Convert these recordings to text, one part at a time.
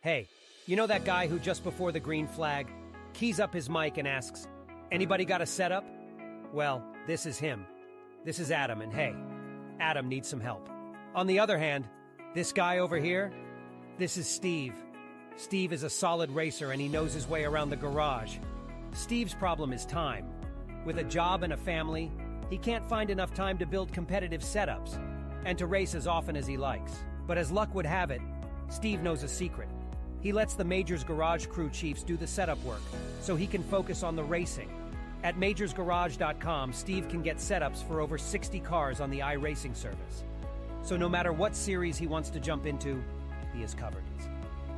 Hey, you know that guy who just before the green flag keys up his mic and asks, "Anybody got a setup?" Well, this is him. This is Adam, and hey, Adam needs some help. On the other hand, this guy over here, this is Steve. Steve is a solid racer and he knows his way around the garage. Steve's problem is time. With a job and a family, he can't find enough time to build competitive setups and to race as often as he likes. But as luck would have it, Steve knows a secret. He lets the Majors Garage crew chiefs do the setup work so he can focus on the racing. At majorsgarage.com, Steve can get setups for over 60 cars on the iRacing service. So no matter what series he wants to jump into, he is covered.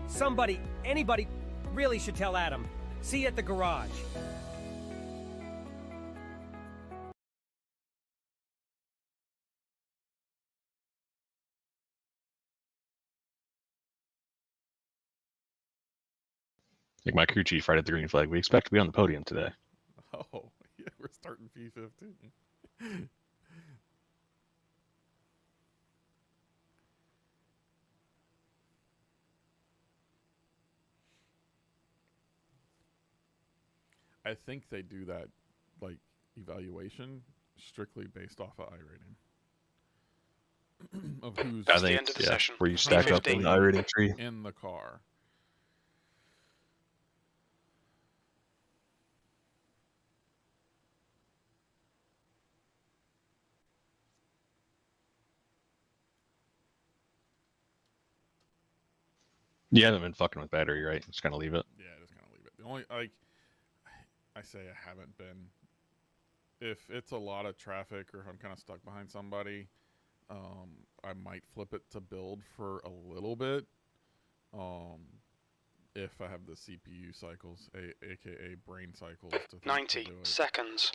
Somebody, anybody, really should tell Adam. See you at the garage. Like my crew chief right at the green flag. We expect to be on the podium today. Oh, yeah, we're starting P15. I think they do that, like, evaluation strictly based off of iRating. Of who's I think, the end of the session. where you stack up in the iRating tree. in the car. You haven't been fucking with battery, right? Just kind of leave it. Yeah, just kind of leave it. The only, like, I say I haven't been. If it's a lot of traffic or if I'm kind of stuck behind somebody, I might flip it to build for a little bit. If I have the CPU cycles, aka brain cycles, to 90 do it. seconds.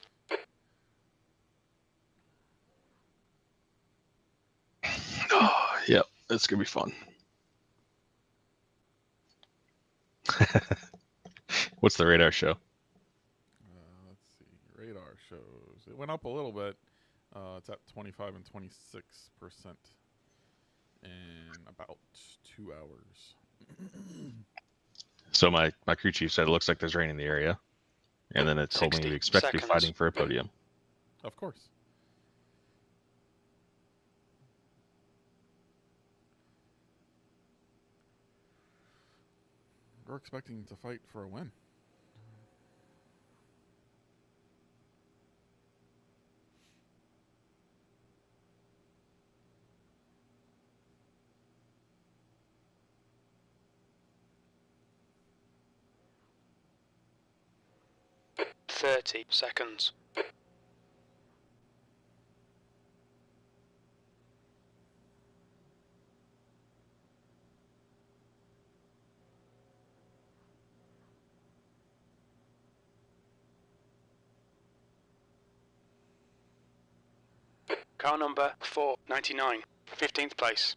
Oh, yep. It's going to be fun. What's the radar show? Let's see. Radar shows it went up a little bit. It's at 25 and 26% in about 2 hours. So my crew chief said it looks like there's rain in the area. And then it told me 60 we expect to be seconds. fighting for a podium. Of course. We're expecting to fight for a win. Thirty seconds. Car number 499, 15th place.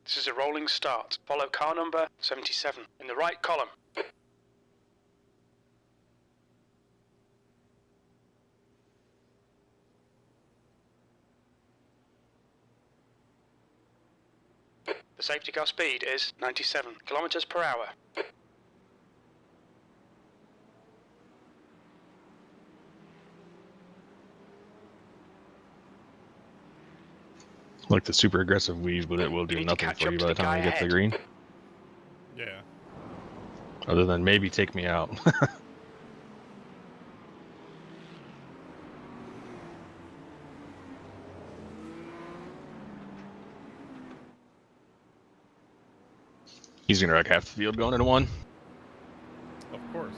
This is a rolling start. Follow car number 77 in the right column. The safety car speed is 97 kilometers per hour. Like the super aggressive weave, but it will You do need to nothing catch for up you to by the the time guy you get to the ahead. green. Yeah. Other than maybe take me out. He's going to wreck half the field going into one. Of course.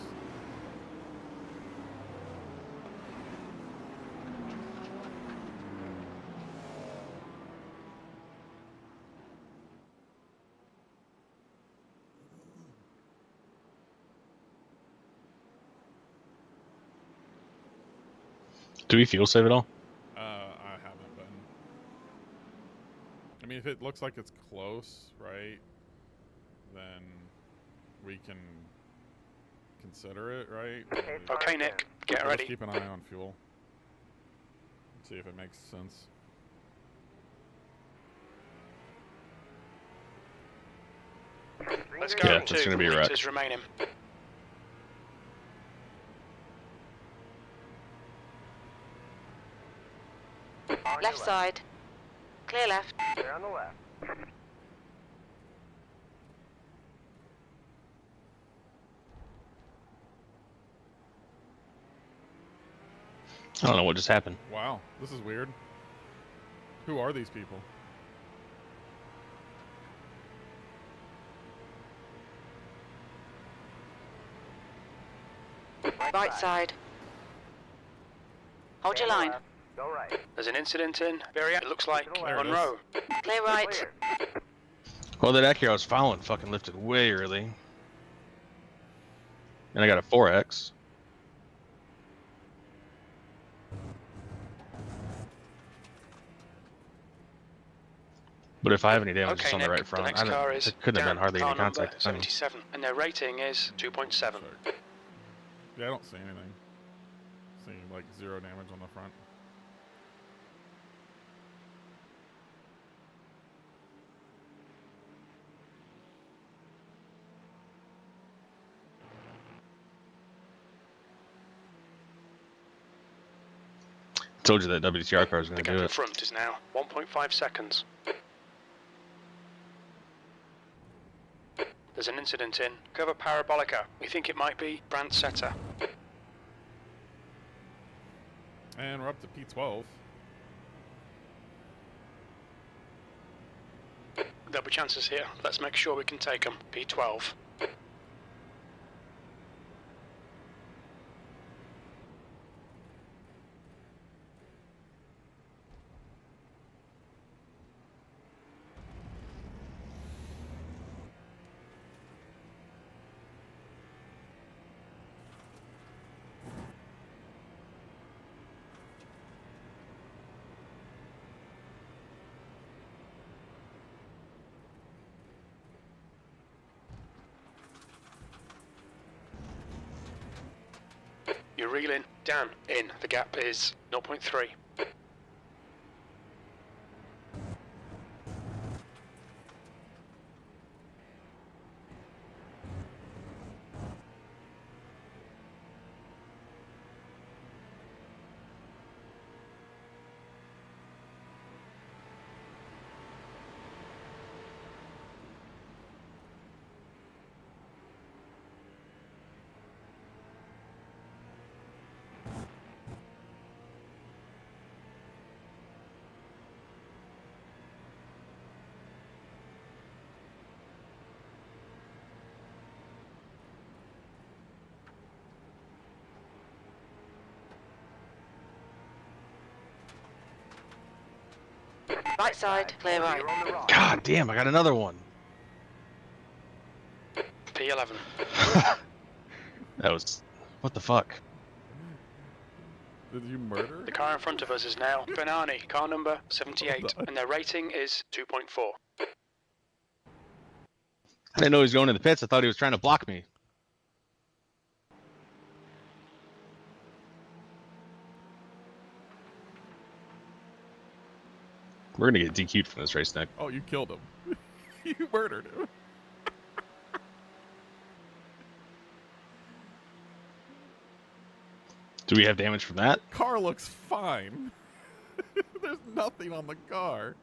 Do we fuel save at all? I haven't been. I mean, if it looks like it's close, right, then we can consider it, right? Okay, Nick, get Let's ready. keep an eye on fuel. See if it makes sense. Let's go. Yeah, it's gonna be a wreck. Meters remaining. Left side. Clear left. They're on the left. I don't know what just happened. Wow, this is weird. Who are these people? Right side. Hold your line. Go right. There's an incident in Variat. It looks like There it is. Monroe. Clear right. Clear. Well, that Acura I was following fucking lifted way early. And I got a 4X. But if I have any damage, it's Okay, on the Nick, right front. the next car is It couldn't have been Dan, hardly car any number contact. 77, and their rating is 2.7. Yeah, I don't see anything. See like 0 damage on the front. Told you that WTR car was going The to gap do in it. front is now 1.5 seconds. There's an incident in Cover Parabolica. We think it might be Brandt Setter. And we're up to P12. There'll be chances here. Let's make sure we can take them. P12. You're reeling down in. The gap is 0.3. Right side. Clear right. You're on the wrong. God damn, I got another one. P11. That was... What the fuck? Did you murder? The car in front of us is now Bernani, car number 78, and their rating is 2.4. I didn't know he was going in the pits. I thought he was trying to block me. We're gonna get DQ'd from this race, Nick. Oh, you killed him. You murdered him. Do we have damage from that? Car looks fine. There's nothing on the car.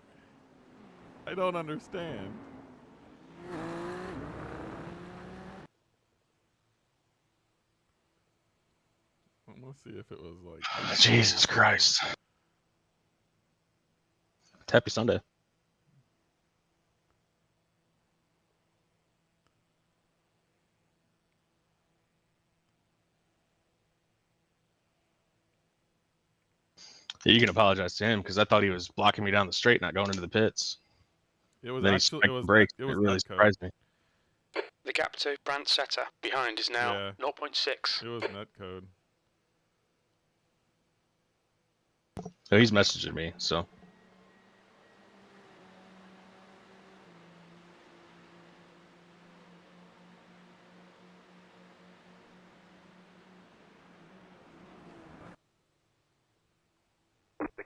I don't understand. Let's see if it was like... Jesus Christ. Happy Sunday. Yeah, you can apologize to him because I thought he was blocking me down the straight, not going into the pits. It was Then actually... he It was, brakes. it was really net code. surprised me. The gap to Brandt Setter behind is now Yeah. 0.6. It was net code. So he's messaging me, so.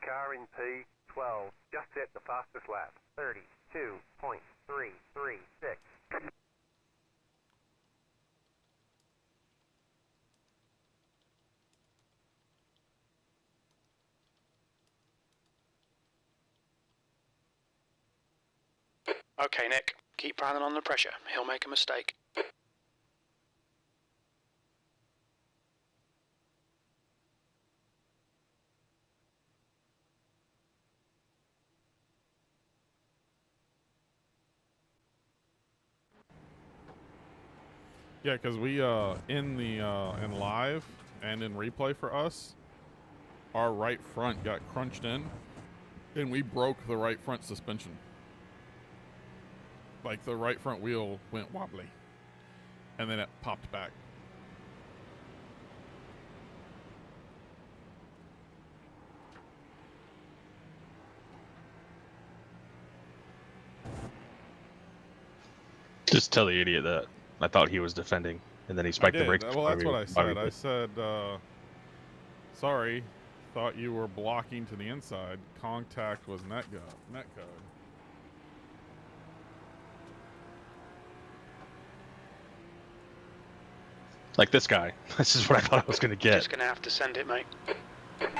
car in P12 just set the fastest lap. 32.336. Okay, Nick. Keep piling on the pressure. He'll make a mistake. Yeah, because we in live and in replay for us, our right front got crunched in, and we broke the right front suspension. Like the right front wheel went wobbly, and then it popped back. Just tell the idiot that I thought he was defending, and then he spiked the brakes. Well, that's what I said. I said, sorry, thought you were blocking to the inside. Contact was net code. Like this guy. This is what I thought I was going to get. Just gonna have to send it, mate.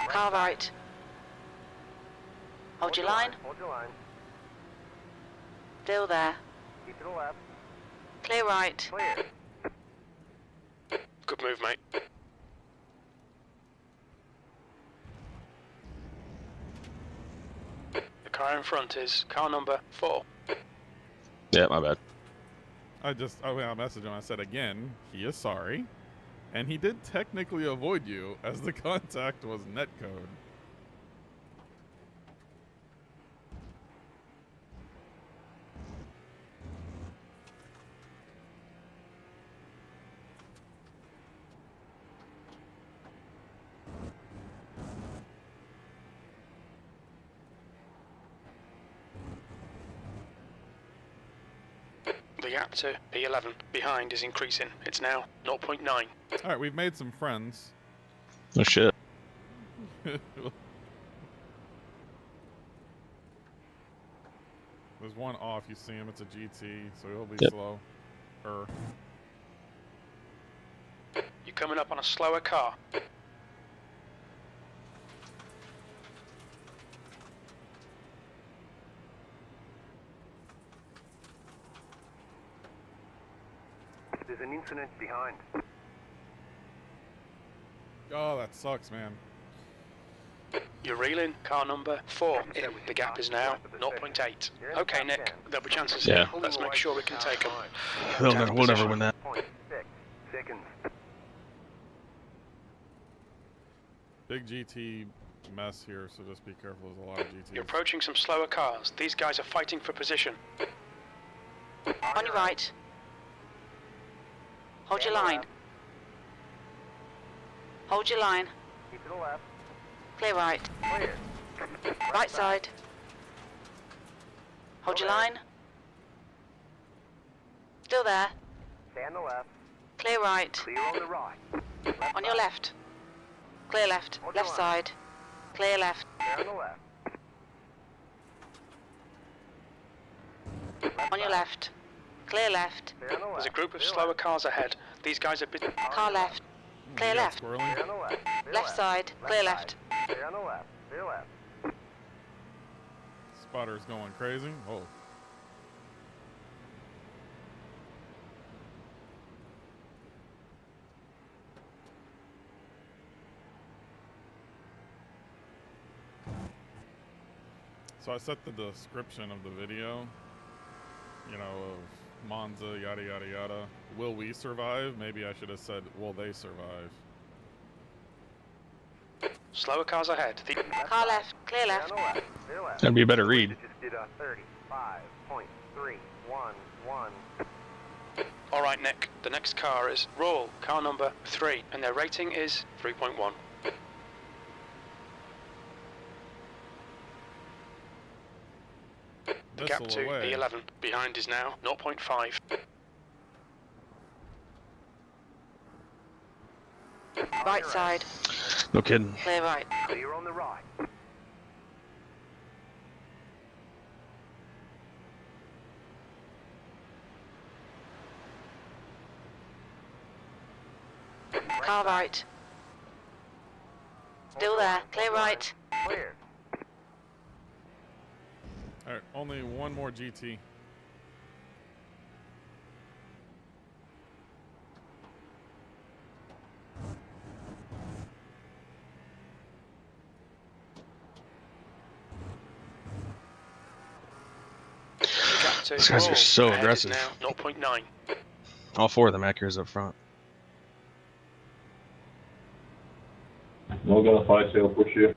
Car right. Hold your line. Hold your line. Still there. Keep to the left. Clear right. Clear. Good move, mate. The car in front is car number 4. Yeah, my bad. I messaged him. I said again, he is sorry, and he did technically avoid you as the contact was netcode. The gap to P11 behind is increasing. It's now 0.9. All right, we've made some friends. Oh shit. There's one off. You see him. It's a GT, so he'll be slow. You're coming up on a slower car. There's an incident behind. Oh, that sucks, man. You're reeling. Car number 4 in. The gap is now 0.8. Okay, Nick. There'll be chances Yeah. here. Let's make sure we can take them. We'll never win that. 0.6 seconds. Big GT mess here, so just be careful. There's a lot of GTs. You're approaching some slower cars. These guys are fighting for position. On your right. Hold your line. Hold your line. Keep to the left. Clear right. Clear. Right side. Hold your line. Still there. Stay on the left. Clear right. Clear on the right. Left On your side. left. Clear left. Hold your Left line. side. Clear left. Stay on the left. On your left. Clear left. Stay on the left. There's a group of Clear slower left. cars ahead. These guys are busy. Car left. Clear You got left. squirreling? Stay on the left. Clear Left side. Clear left. side. Stay on the left. Clear left. Spotter's going crazy. Oh. So I set the description of the video, you know, of Monza, yada, yada, yada. Will we survive? Maybe I should have said, will they survive? Slower cars ahead. Car left. Clear Stay on left. the left. Clear left. That'd be a better read. Just did a 35.311. All right, Nick. The next car is Roll, car number 3, and their rating is 3.1. The gap Missile to away. P11 behind is now 0.5. Right side. No kidding. Clear right. Clear on the right. Car right. Still there. Clear right. Clear. Alright, only one more GT. These guys are so Ahead is aggressive. now 0.9. All 4 of them Acuras up front. No got a 5 sail push here.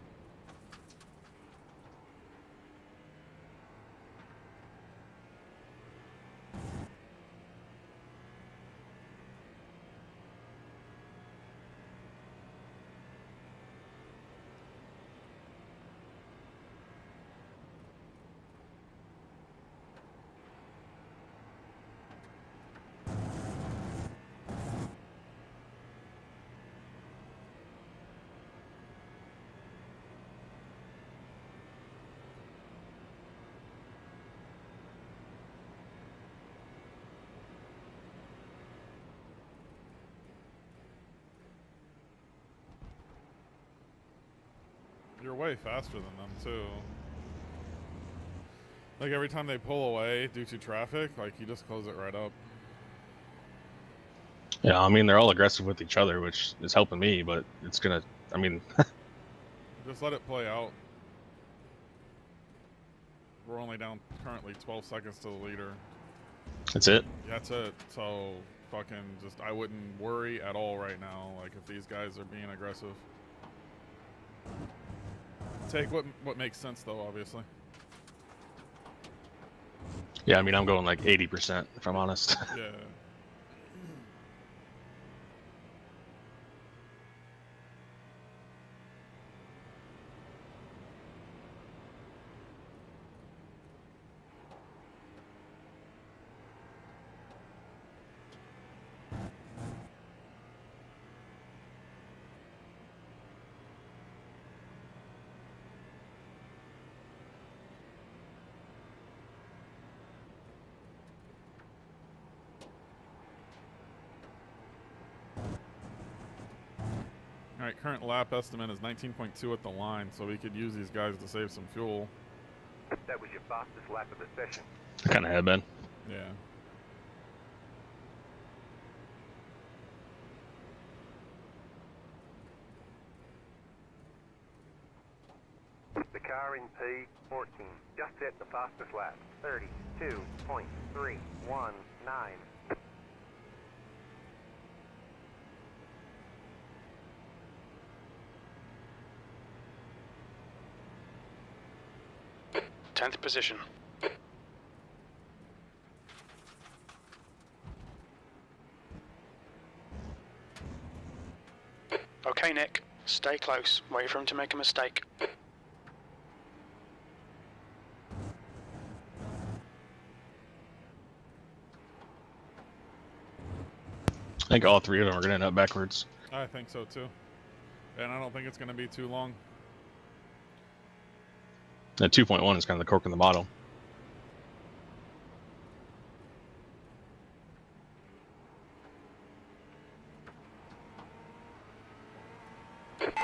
You're way faster than them too. Like every time they pull away due to traffic, like you just close it right up. Yeah, I mean, they're all aggressive with each other, which is helping me, but it's gonna, I mean, Just let it play out. We're only down currently 12 seconds to the leader. that's it. That's it. So fucking just, I wouldn't worry at all right now. Like if these guys are being aggressive. Take what makes sense though, obviously. Yeah, I mean, I'm going like 80%, if I'm honest. Yeah. Alright, current lap estimate is 19.2 at the line, so we could use these guys to save some fuel. That was your fastest lap of the session. I kind of have been. Yeah. The car in P14 just set the fastest lap. 32.319. 10th position. Okay, Nick. Stay close. Wait for him to make a mistake. I think all 3 of them are gonna end up backwards. I think so too. And I don't think it's going to be too long. That 2.1 is kind of the cork in the bottle.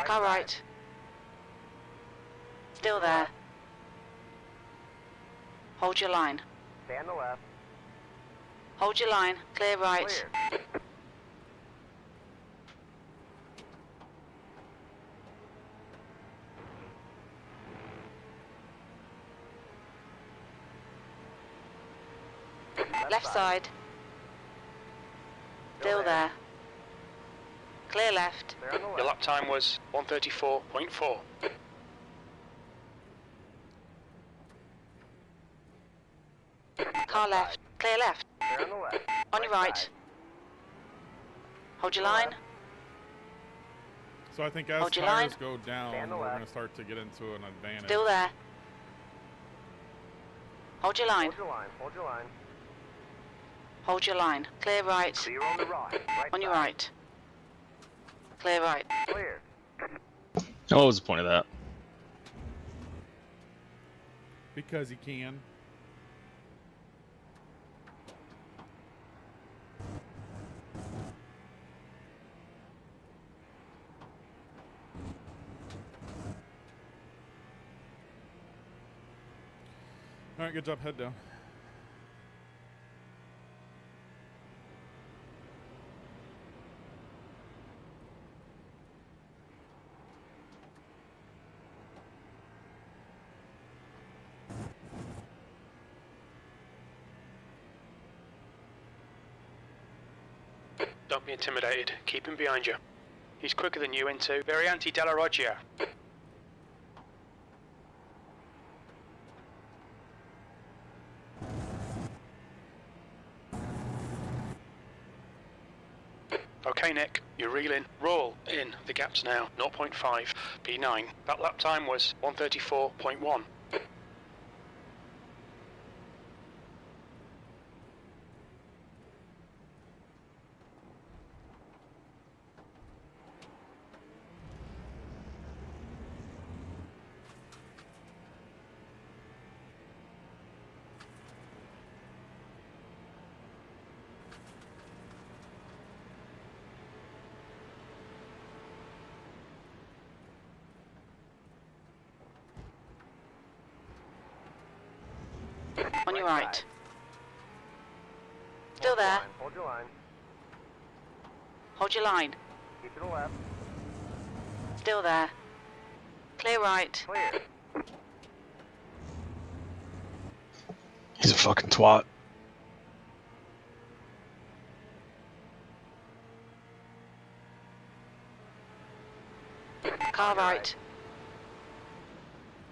Car right. Still there. Hold your line. Stay on the left. Hold your line. Clear right. Clear. Left side. Still there. Clear left. Clear on the Your left. lap time was 1:34.4. Car left. Clear left. Clear on the left. On your right. side. Hold your line. So I think as Hold your tires line. go down, Stay on the we're left. going to start to get into an advantage. Still there. Hold your line. Hold your line. Hold your line. Hold your line. Clear right. Clear on the right. Right On your side. right. Clear right. Clear. Oh, what was the point of that? Because he can. Alright, good job. Head down. Don't be intimidated. Keep him behind you. He's quicker than you into Variante della Roggia. Okay, Nick, you're reeling. Roll in. The gap's now 0.5 P9. That lap time was 134.1. On your right. Still there. Hold your line. Hold your line. Keep to the left. Still there. Clear right. Clear. He's a fucking twat. Car right.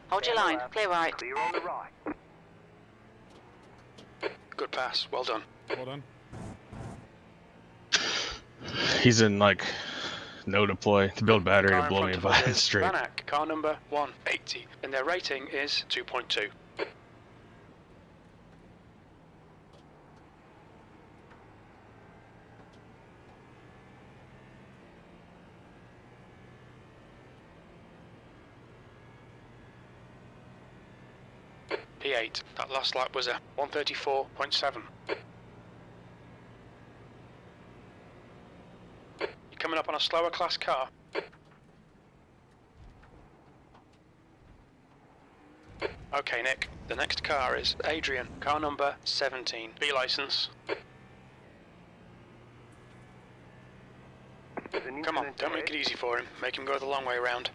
Hold your line. Clear right. Clear on the right. Good pass. Well done. Well done. He's in like no deploy to build battery Car to in blow front me of by us the is straight. Vanak, car number 180, and their rating is 2.2. P8. That last lap was a 134.7. You're coming up on a slower class car. Okay, Nick. The next car is Adrian, car number 17. B license. Come on, don't make it easy for him. Make him go the long way round.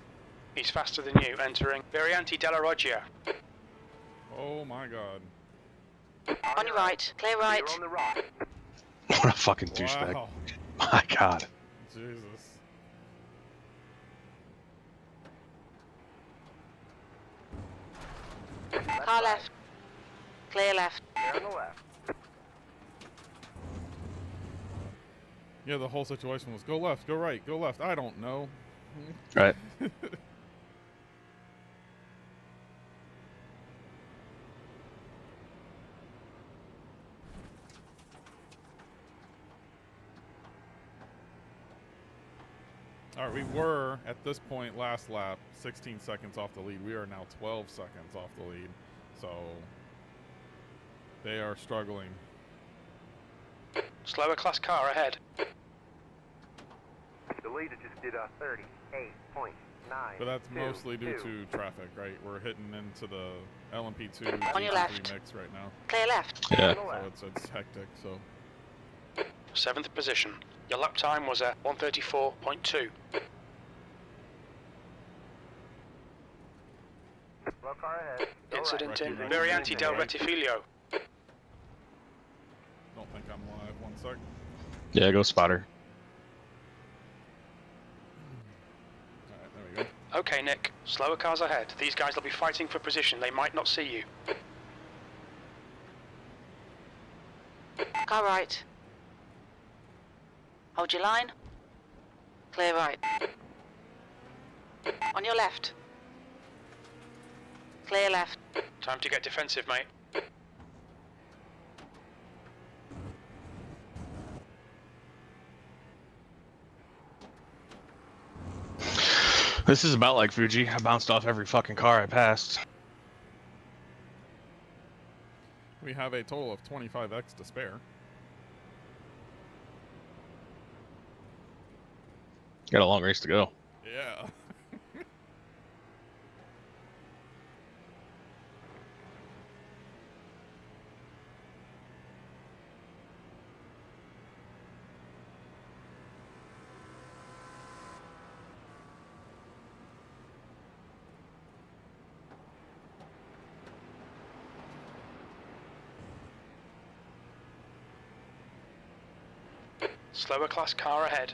He's faster than you, entering Variante della Roggia. Oh my god. On your right. Clear right. Clear on the right. What a fucking douchebag. Wow. My god. Jesus. Car left. Clear left. Clear on the left. Yeah, the whole situation was go left, go right, go left. I don't know. Right. Alright, we were, at this point, last lap, 16 seconds off the lead. We are now 12 seconds off the lead. So, they are struggling. Slower class car ahead. The leader just did a 38.9. But that's mostly due to traffic, right? We're hitting into the LMP2 On your G3 left. mix right now. Clear left. Yeah. So it's hectic, so... 7th position. Your lap time was a 134.2. Slow car ahead. Go Incident right. in Right. Variante del Right. Retifilio. Don't think I'm live. 1 sec. Yeah, go spotter. Alright, there we go. Okay, Nick. Slower cars ahead. These guys will be fighting for position. They might not see you. Car right. Hold your line. Clear right. On your left. Clear left. Time to get defensive, mate. This is about like Fuji. I bounced off every fucking car I passed. We have a total of 25x to spare. Got a long race to go. Yeah. Slower class car ahead.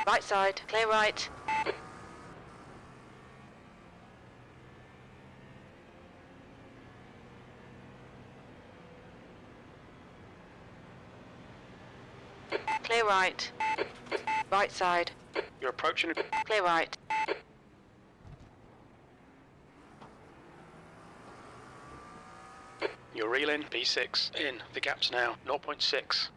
Right side, clear right. Clear right. Right side, You're approaching. clear right. You're reeling. P6 in. The gap's now 0.6.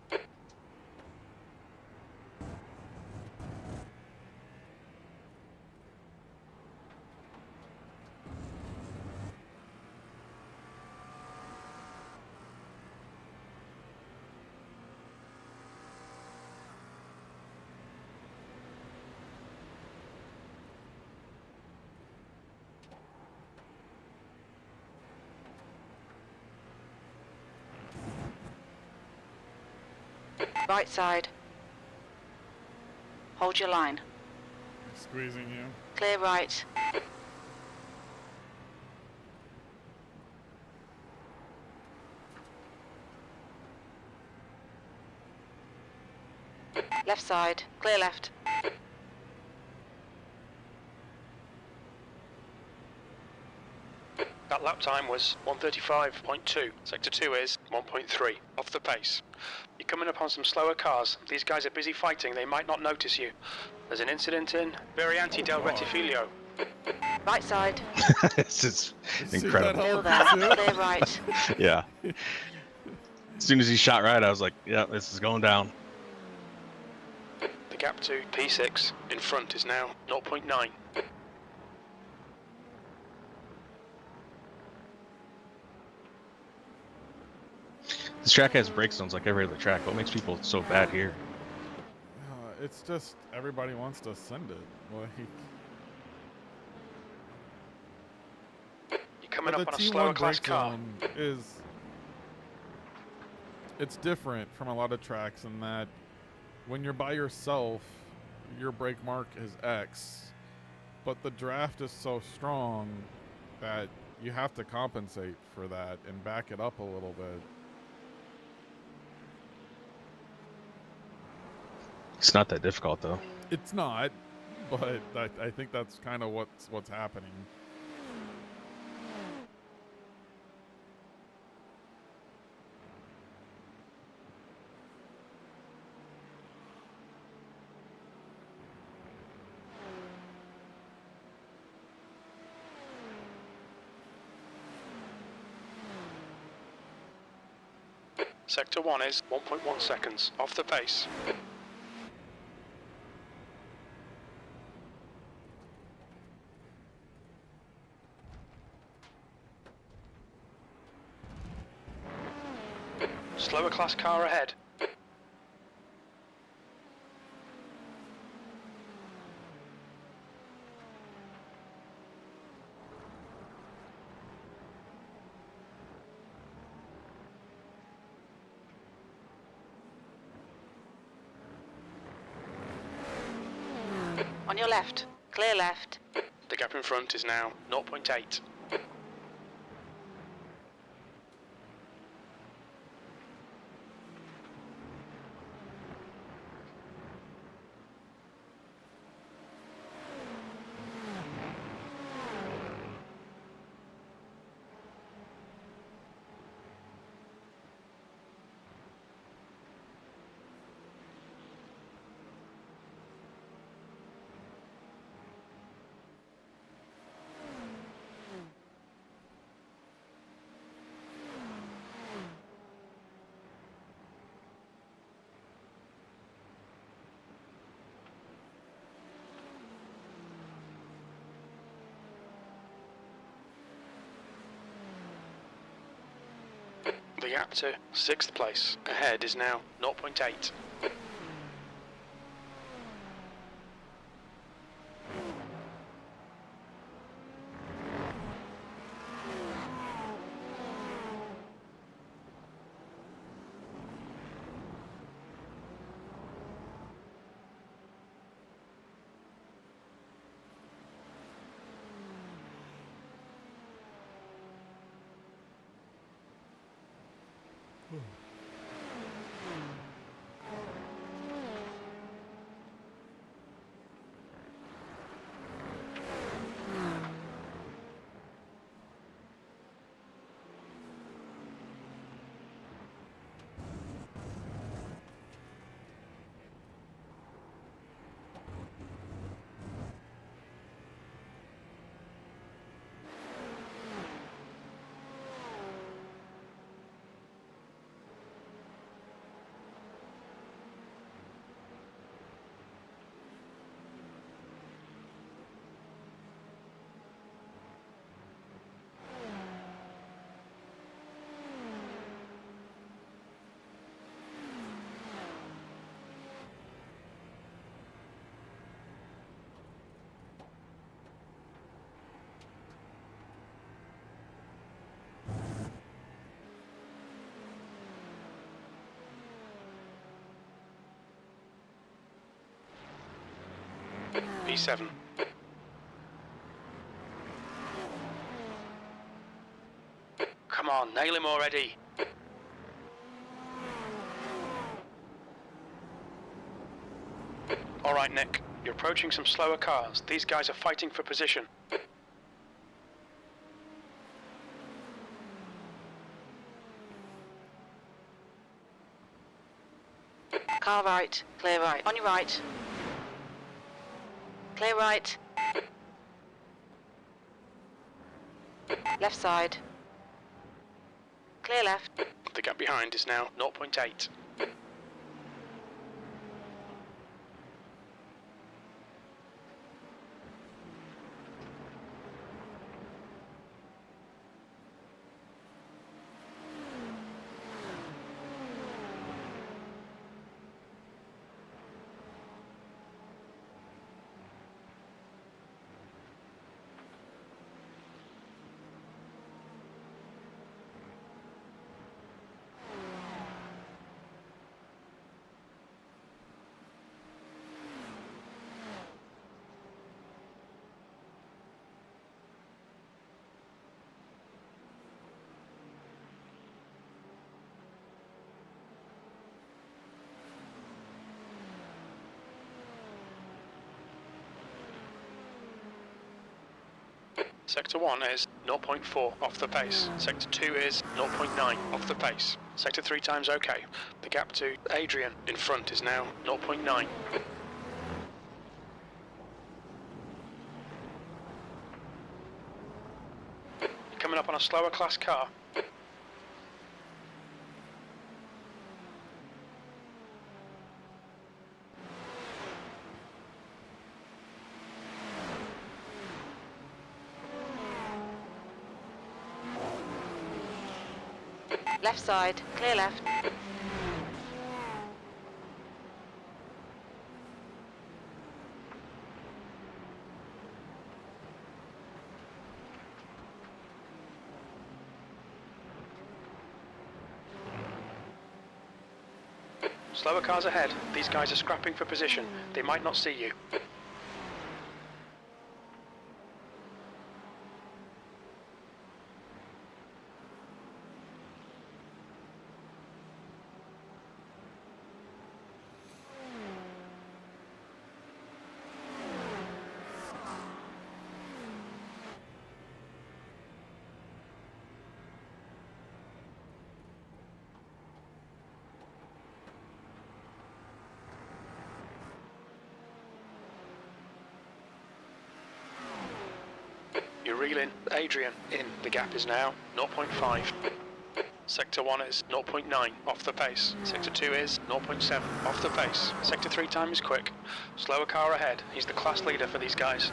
Right side. Hold your line. Squeezing you. Clear right. Left side, clear left. That lap time was 1:35.2. Sector 2 is 1.3. Off the pace. You're coming upon some slower cars. These guys are busy fighting. They might not notice you. There's an incident in Variante del Retifilio. Right side, This is See that incredible. still there, helicopter? clear right. Yeah. As soon as he shot right, I was like, yeah, this is going down. The gap to P6 in front is now 0.9. This track has brake zones like every other track. What makes people so bad here? It's just everybody wants to send it. Like, You're coming but up the on a slower T1 class brake car. zone it's different from a lot of tracks in that when you're by yourself, your brake mark is X, but the draft is so strong that you have to compensate for that and back it up a little bit. It's not that difficult though. It's not, but I think that's kind of what's happening. Sector 1 is 1.1 seconds. Off the pace. Slower class car ahead. On your left, clear left. The gap in front is now 0.8. The gap to 6th place ahead is now 0.8. P7. Come on, nail him already. All right, Nick. You're approaching some slower cars. These guys are fighting for position. Car right. Clear right. On your right. Clear right. Left side. Clear left. The gap behind is now 0.8. Sector 1 is 0.4 off the pace. Sector 2 is 0.9 off the pace. Sector 3 times okay. The gap to Adrian in front is now 0.9. Coming up on a slower class car. Left side. Clear left. Slower cars ahead. These guys are scrapping for position. They might not see you. You're reeling Adrian in. The gap is now 0.5. Sector 1 is 0.9 off the pace. Sector 2 is 0.7 off the pace. Sector 3 time is quick. Slower car ahead. He's the class leader for these guys.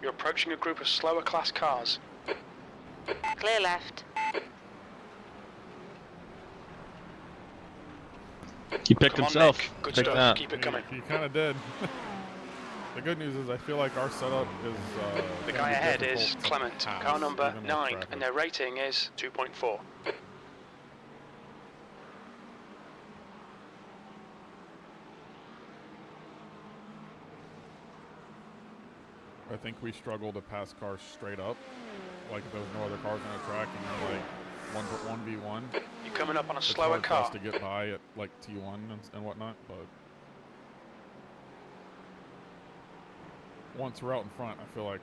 You're approaching a group of slower class cars. Clear left. He picked Come on, himself. Nick. Good Pick stuff. that. Keep it coming. He kind of did. The good news is I feel like our setup is. The gonna guy be ahead difficult is to Clement, pass, car number even with 9, traffic. and their rating is 2.4. I think we struggle to pass cars straight up. Like if there's no other cars on the track and you're like 1v1. You're coming up on a It's slower hard for us car. to get by at like T1 and whatnot, but once we're out in front, I feel like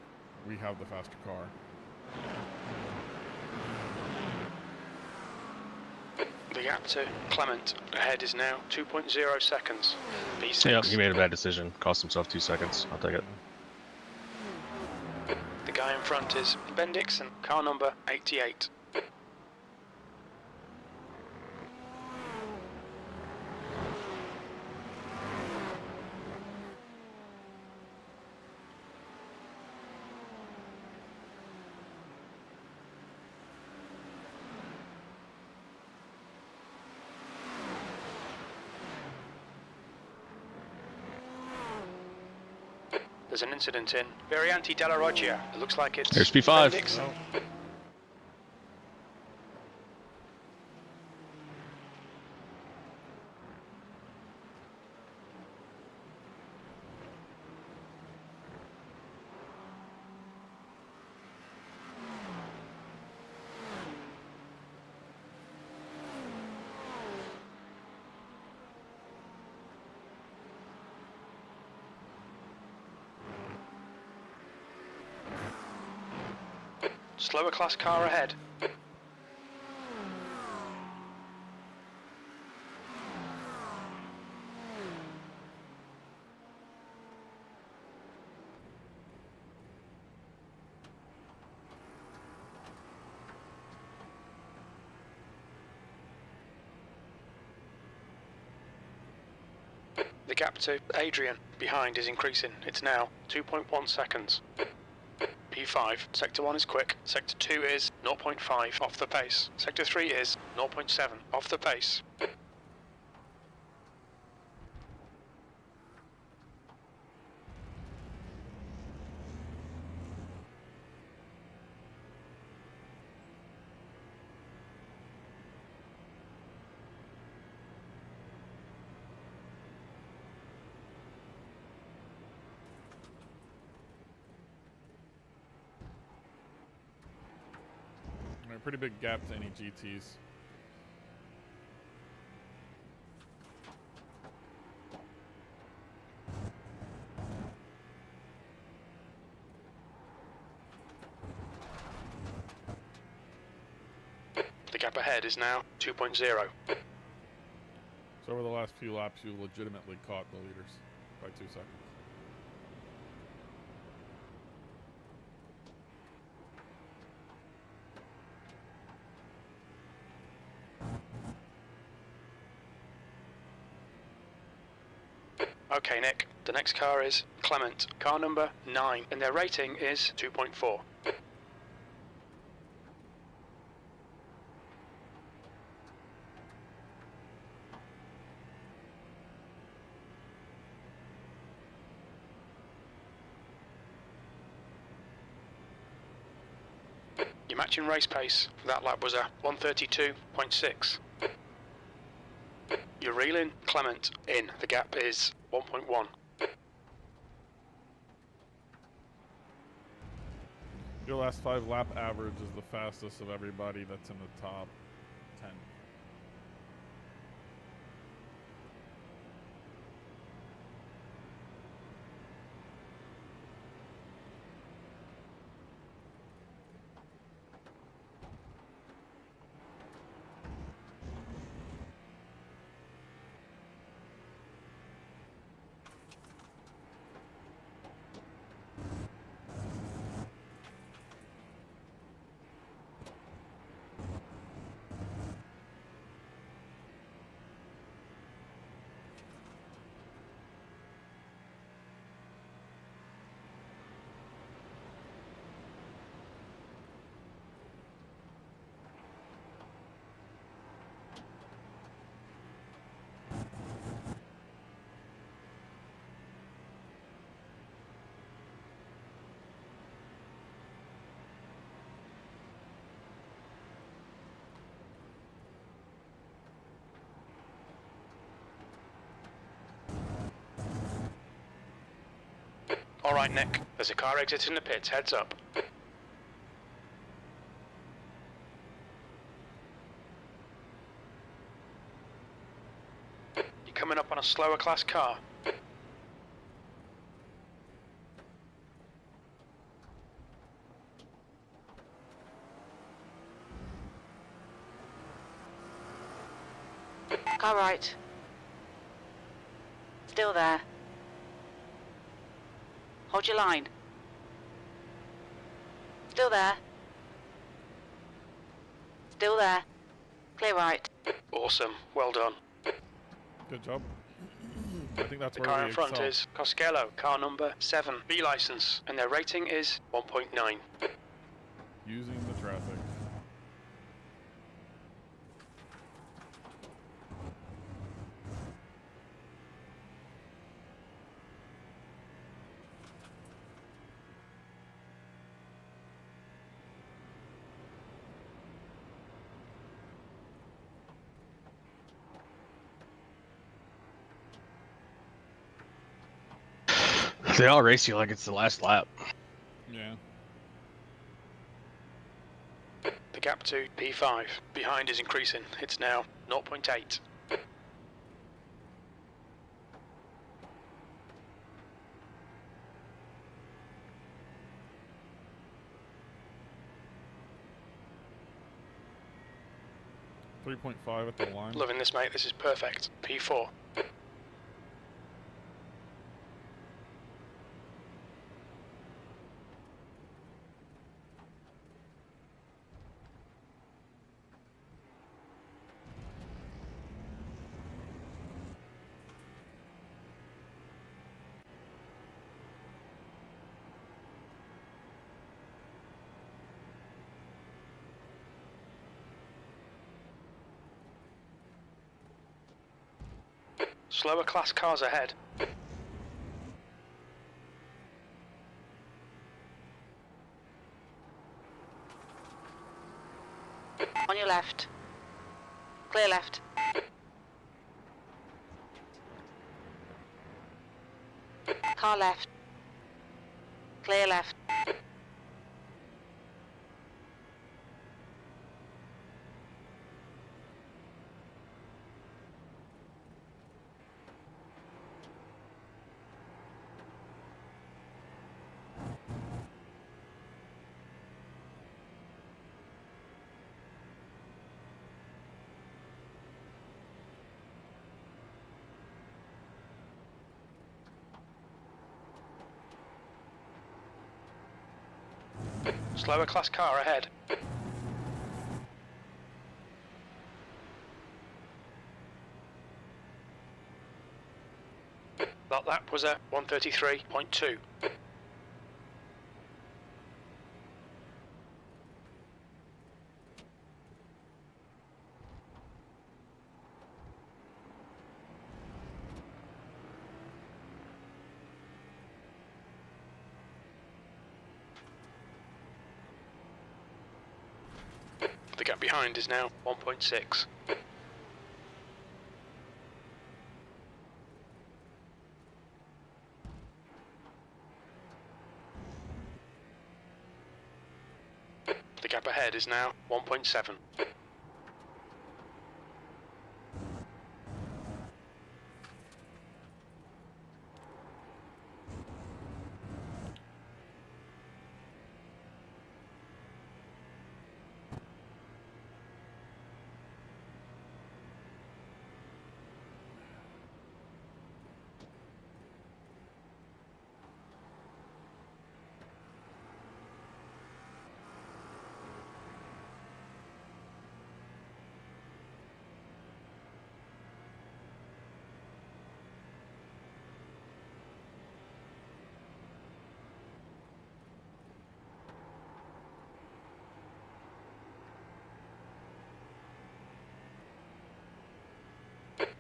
we have the faster car. The gap to Clement ahead is now 2.0 seconds. V6. Yep, he made a bad decision. Cost himself 2 seconds. I'll take it. The guy in front is Ben Dixon, car number 88. There's an incident in Variante della Roggia. It looks like it's... There's P5. Dixon. No. Slower class car ahead. The gap to Adrian behind is increasing. It's now 2.1 seconds. P5. Sector 1 is quick. Sector 2 is 0.5 off the pace. Sector 3 is 0.7 off the pace. Pretty big gap to any GTs. The gap ahead is now 2.0. So over the last few laps, you legitimately caught the leaders by 2 seconds. Okay, Nick. The next car is Clement, car number 9, and their rating is 2.4. Your matching race pace for that lap was a 132.6. You're reeling Clement in. The gap is 1.1. Your last 5 lap average is the fastest of everybody that's in the top 10. All right, Nick. There's a car exiting the pits. Heads up. You're coming up on a slower class car. Car right. Still there. Hold your line. Still there. Still there. Clear right. Awesome. Well done. Good job. I think that's The where car we in front excel. is Costello, car number 7, B license, and their rating is 1.9. Using the traffic. They all race you like it's the last lap. Yeah. The gap to P5 behind is increasing. It's now 0.8. .5 at the line. Loving this, mate. This is perfect. P4. Slower class cars ahead. On your left. Clear left. Car left. Clear left. Slower class car ahead. That lap was a 1:33.2. The gap behind is now 1.6. The gap ahead is now 1.7.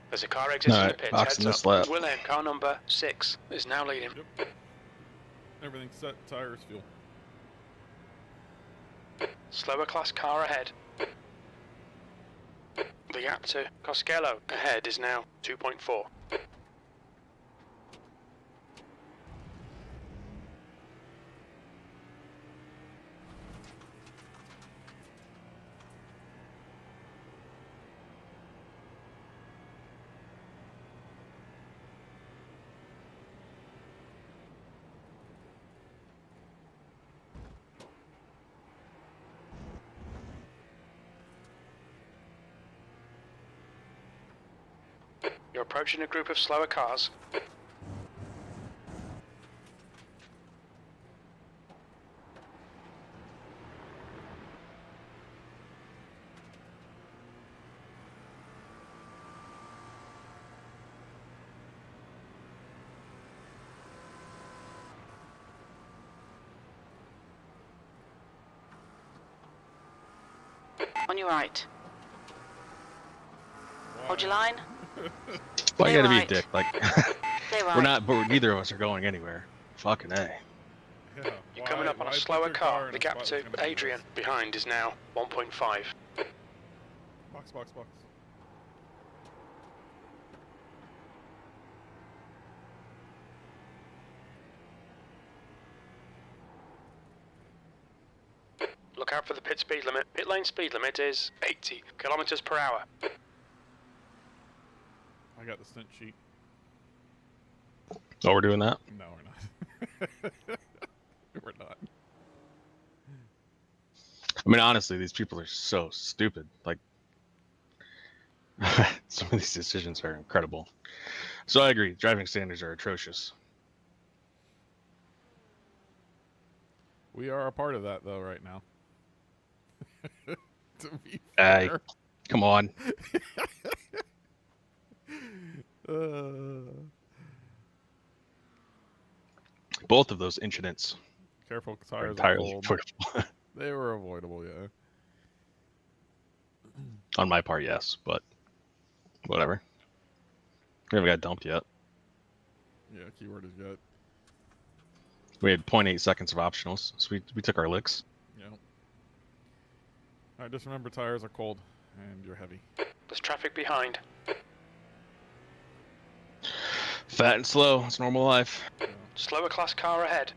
There's a car exiting the pits, boxing heads this up. lap. William, car number 6, is now leading. Yep. Everything's set. Tires, fuel. Slower class car ahead. The gap to Costello ahead is now 2.4. You're approaching a group of slower cars. On your right. Hold your line. Why you Clear gotta be a right. dick? Like, Clear right. we're not, but neither of us are going anywhere. Fucking A. Yeah. You're coming up on a put slower your car. in The a gap spot to that's gonna be Adrian worse? behind is now 1.5. Box, box, box. Look out for the pit speed limit. Pit lane speed limit is 80 kilometers per hour. I got the stint sheet. Oh, we're doing that? No, we're not. We're not. I mean, honestly, these people are so stupid. Like, some of these decisions are incredible. So I agree. Driving standards are atrocious. We are a part of that, though, right now. To be Hey, fair. come on. Both of those incidents Careful, are tires are entirely cold. avoidable. They were avoidable, yeah. On my part, yes, but whatever. We haven't got dumped yet. Yeah, keyword is good. We had 0.8 seconds of optionals, so we took our licks. Yeah. Alright, just remember tires are cold and you're heavy. There's traffic behind. Fat and slow. It's normal life. Yeah. Slower class car ahead.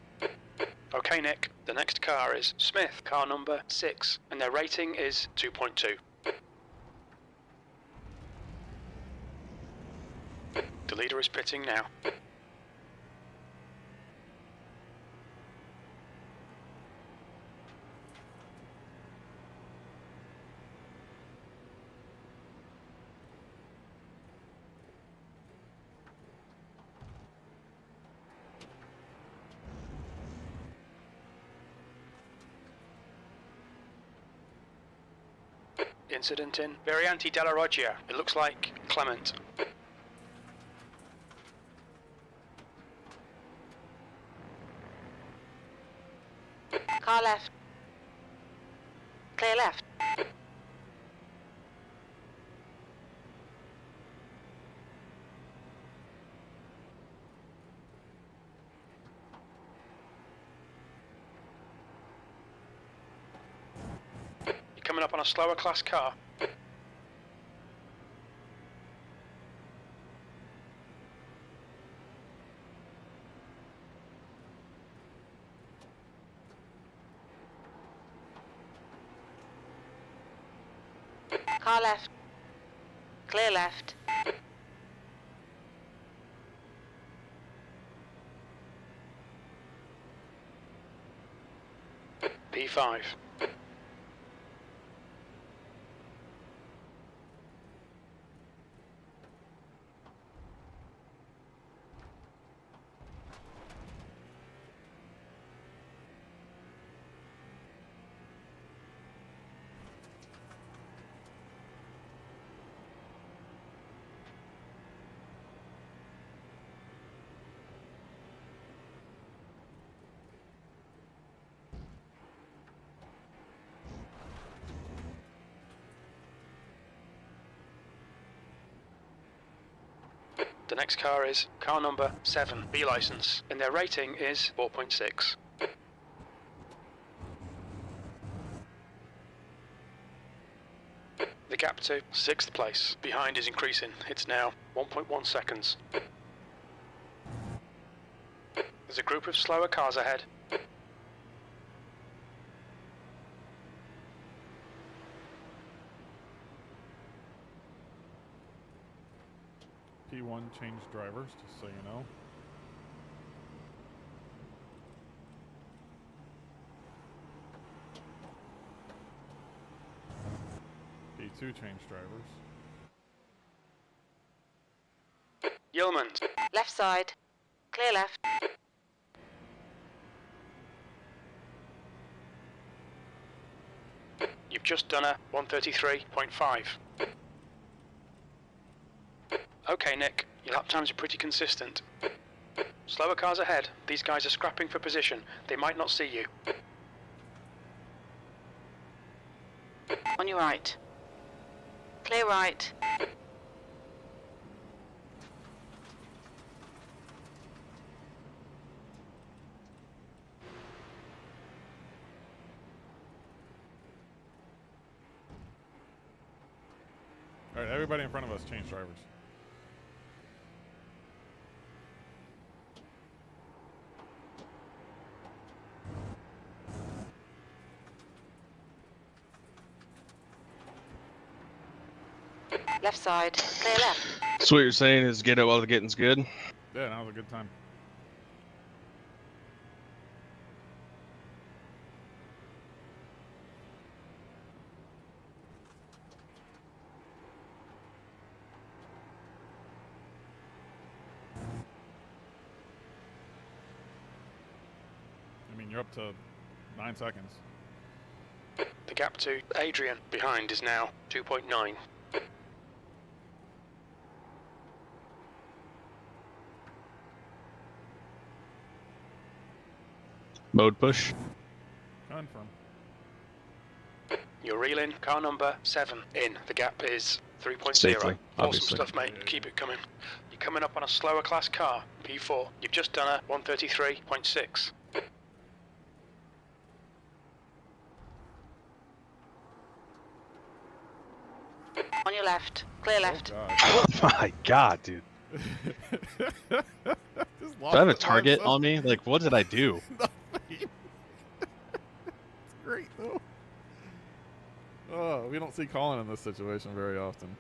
Okay, Nick. The next car is Smith, car number 6, and their rating is 2.2. The leader is pitting now. Incident in Variante della Roggia. It looks like Clement. Car left. Clear left. You're coming up on a slower class car. Car left. Clear left. P5. The next car is car number 7, B license, and their rating is 4.6. The gap to 6th place behind is increasing. It's now 1.1 seconds. There's a group of slower cars ahead. P1 changed drivers, just so you know. P2 changed drivers. Yeoman. Left side. Clear left. You've just done a 133.5. Okay, Nick, your lap times are pretty consistent. Slower cars ahead. These guys are scrapping for position. They might not see you. On your right. Clear right. Alright, everybody in front of us changed drivers. Left side. Clear left. So what you're saying is get it while the getting's good? Yeah, now's a good time. I mean, you're up to 9 seconds. The gap to Adrian behind is now 2.9. Mode push. Confirm. You're reeling. Car number 7 in. The gap is 3.0. Safely, Awesome obviously. stuff, mate. Keep it coming. You're coming up on a slower class car, P4. You've just done a 133.6. On your left. Clear left. Oh, Oh my god, dude. God. Just Do I have a lost it target myself. on me? Like, what did I do? Nothing. It's great, though. Oh, we don't see Colin in this situation very often.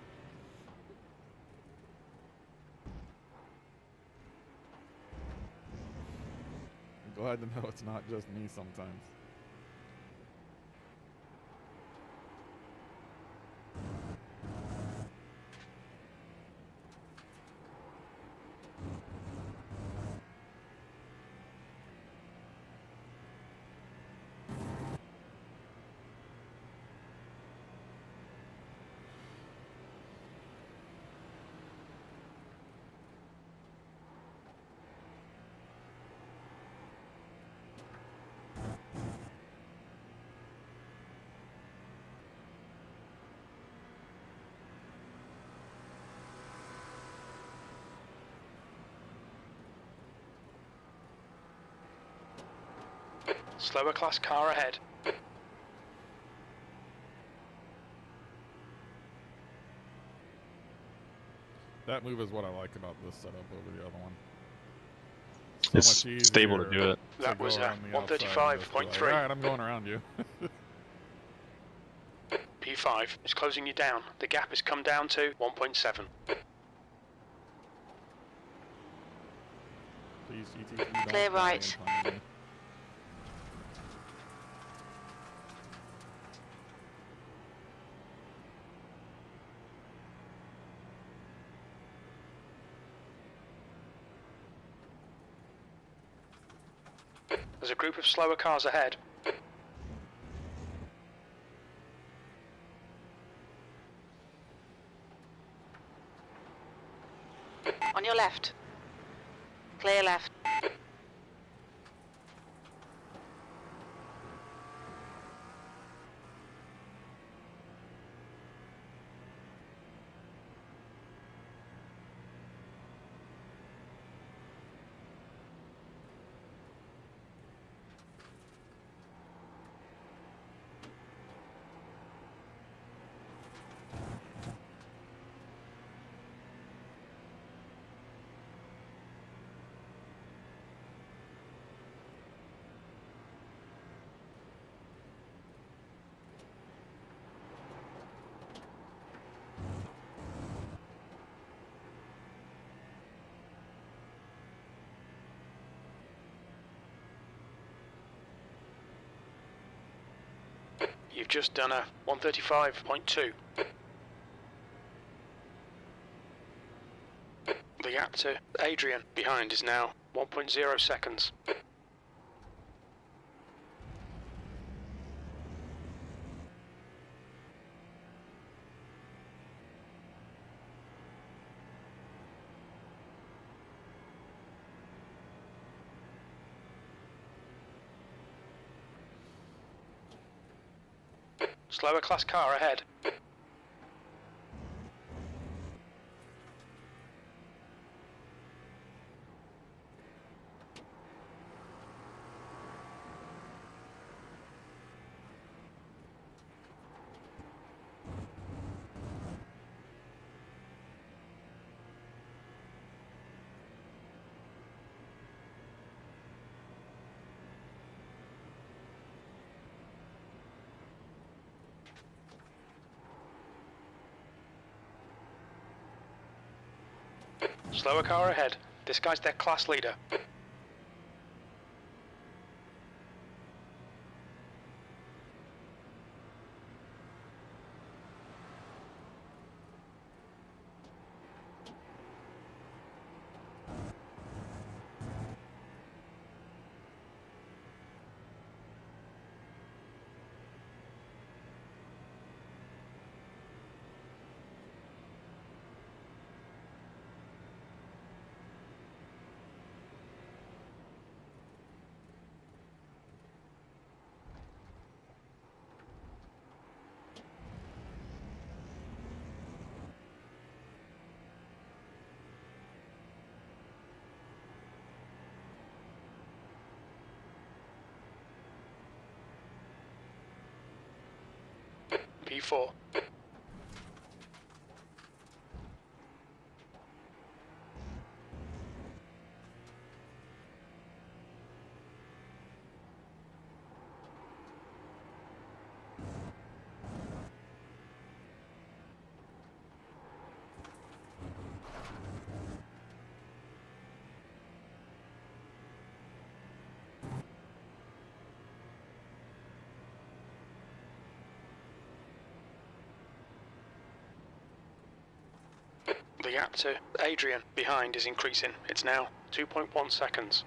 I'm glad to know it's not just me sometimes. Slower class car ahead. That move is what I like about this setup over the other one. So It's much stable to easier do it. That go was around the outside and just be like, 135.3. Alright, I'm going around you. P5 is closing you down. The gap has come down to 1.7. Please, GT, don't Clear die right. in front of me. There's a group of slower cars ahead. On your left. Clear left. You've just done a 135.2. The gap to Adrian behind is now 1.0 seconds. Slower class car ahead. Slower car ahead. This guy's their class leader. P4. The gap to Adrian behind is increasing. It's now 2.1 seconds.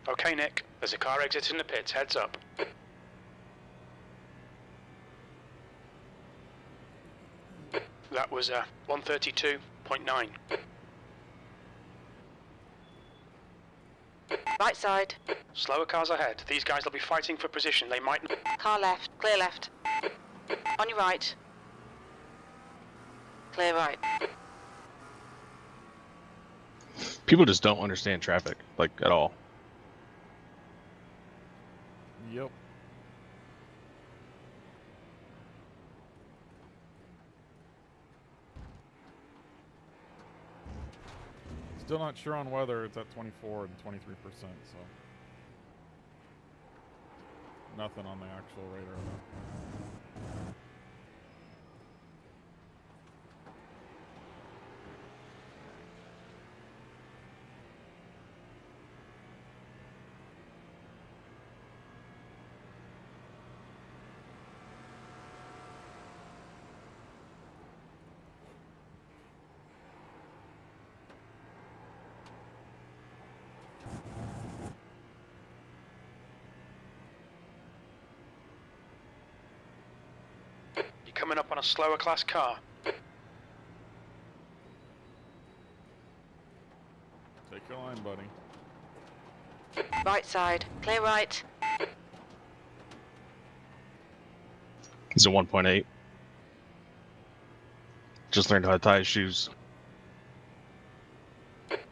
Okay, Nick. There's a car exiting the pits. Heads up. That was 132.9. Right side. Slower cars ahead. These guys will be fighting for position. They might... Car left. Clear left. On your right. Clear right. People just don't understand traffic, like, at all. Yep. Still not sure on whether it's at 24 and 23%, so nothing on the actual radar though. You're coming up on a slower class car. Take your line, buddy. Right side. Clear right. He's a 1.8. Just learned how to tie his shoes.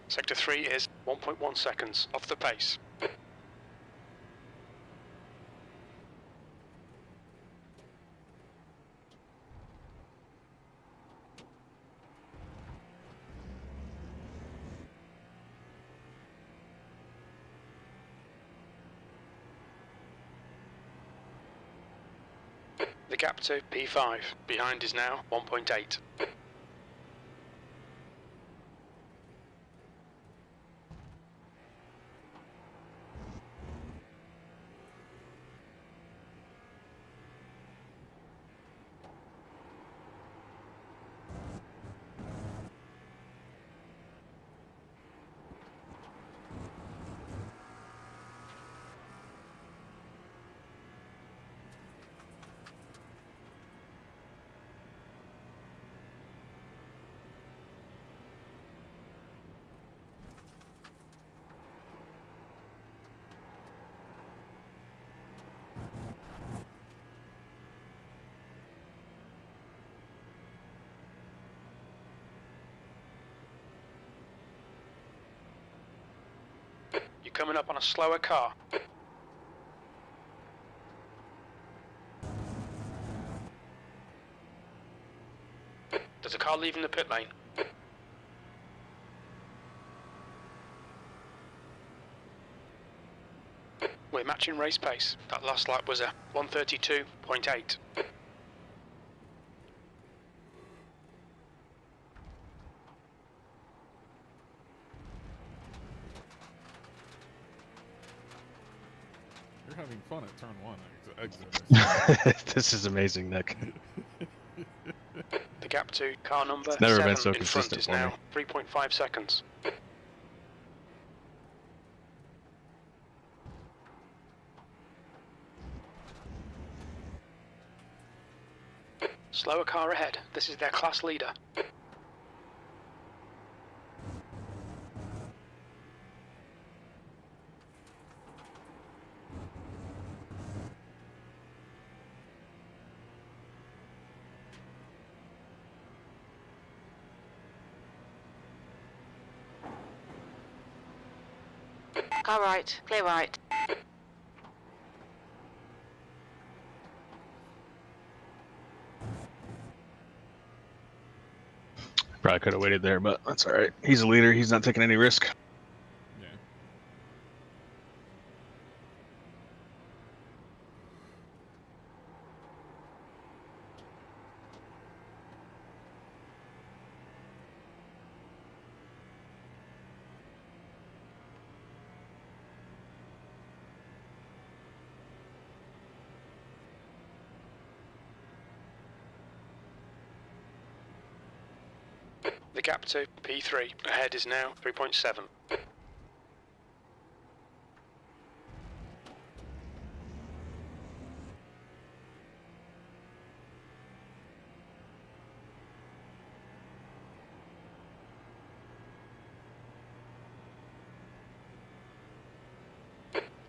Sector 3 is 1.1 seconds off the pace. The gap to P5 behind is now 1.8. You're coming up on a slower car. car leaving the pit lane. We're matching race pace. That last lap was a 1:32.8. You're having fun at turn 1 exit. This is amazing, Nick. The gap to car number It's never 7 been so in front consistent is for now me. 3.5 seconds. Slower car ahead. This is their class leader. Car right, clear right. Probably could have waited there, but that's all right. He's a leader. He's not taking any risk. Yeah. The gap to P3 ahead is now 3.7.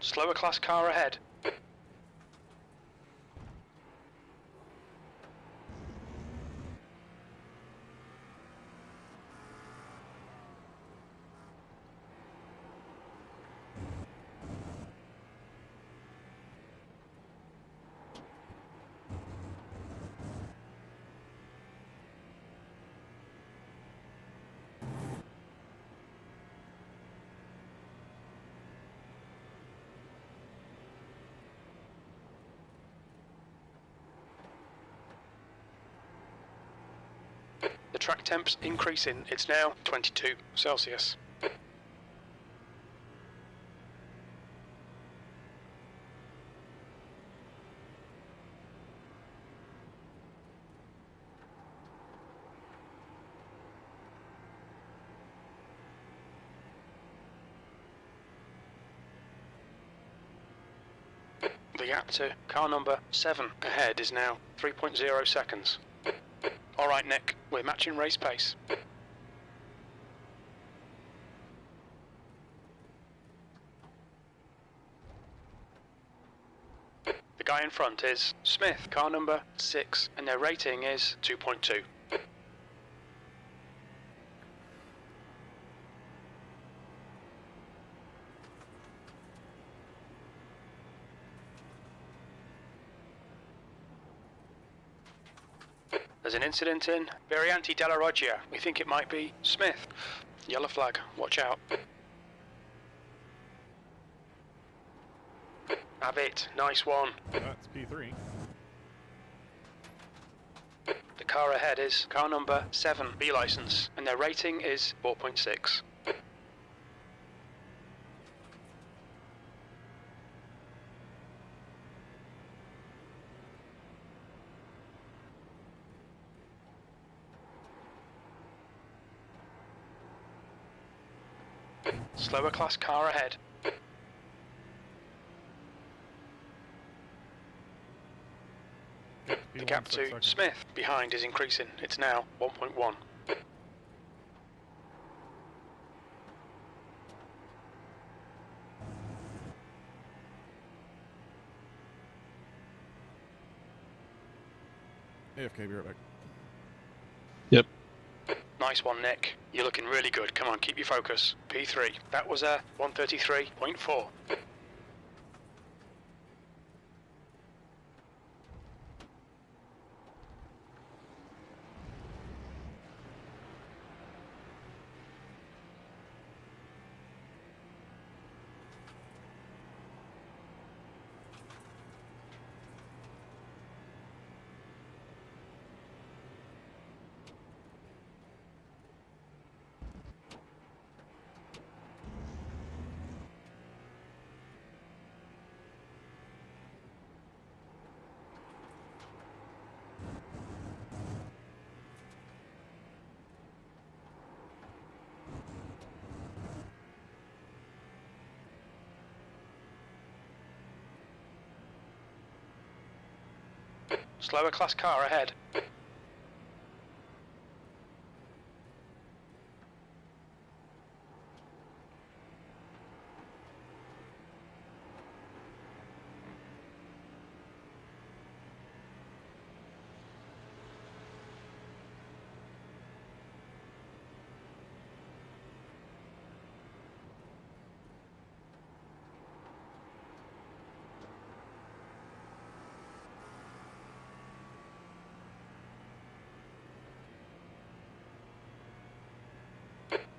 Slower class car ahead. The track temp's increasing. It's now 22 Celsius. The gap to car number 7 ahead is now 3.0 seconds. Alright Nick, we're matching race pace. The guy in front is Smith, car number 6, and their rating is 2.2. There's an incident in Variante della Roggia. We think it might be Smith. Yellow flag, watch out. Have it, nice one. That's P3. The car ahead is car number 7, B license, and their rating is 4.6. Slower class car ahead. The gap to Smith behind is increasing. It's now 1.1. AFK, be right back. Yep. Nice one, Nick. You're looking really good. Come on, keep your focus. P3. That was a 1:33.4. Slower class car ahead.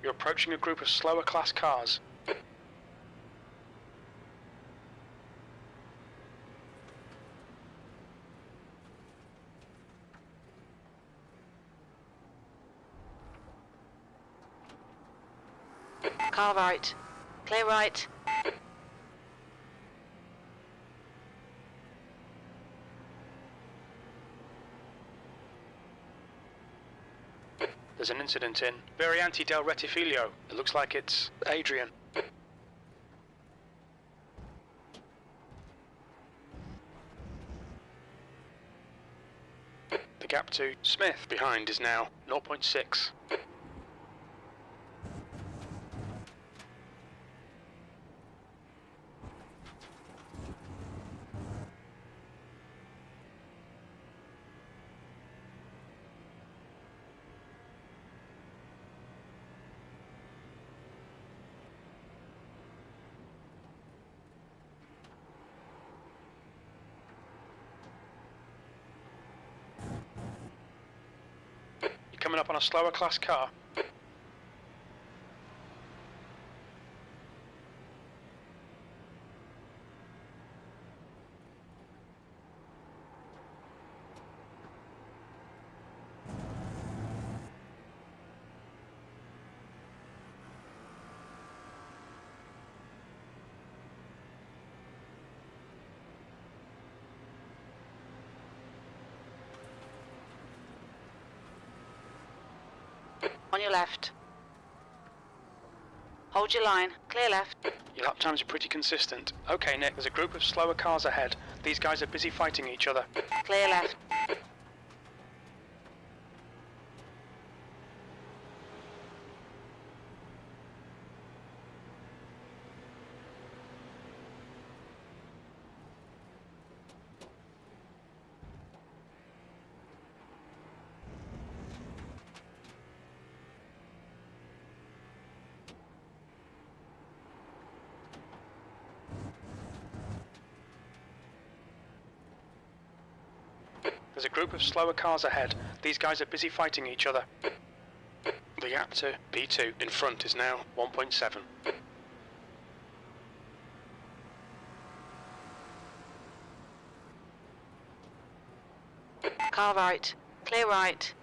You're approaching a group of slower class cars. Car right. Clear right. There's an incident in Variante del Rettifilo. It looks like it's Adrian. The gap to Smith behind is now 0.6. Coming up on a slower class car. On your left. Hold your line. Clear left. Your lap times are pretty consistent. Okay, Nick, there's a group of slower cars ahead. These guys are busy fighting each other. Clear left. There's a group of slower cars ahead. These guys are busy fighting each other. The gap to P2 in front is now 1.7. Car right. Clear right.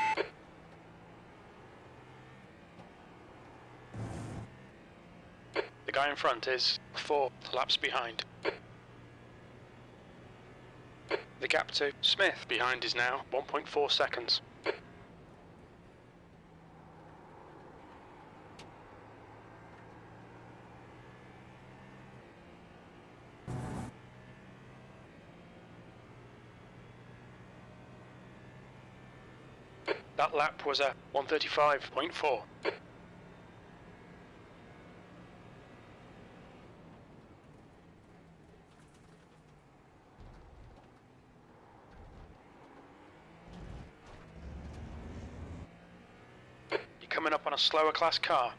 The guy in front is 4 laps behind. The gap to Smith behind is now 1.4 seconds. That lap was a 1:35.4. You're coming up on a slower class car.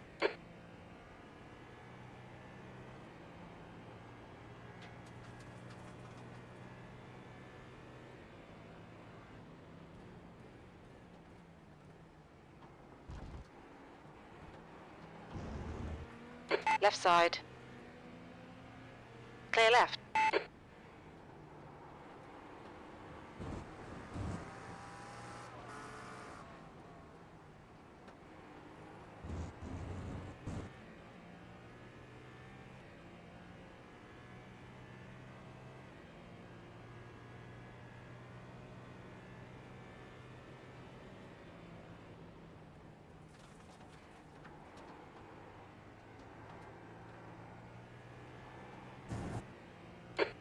Left side. Clear left.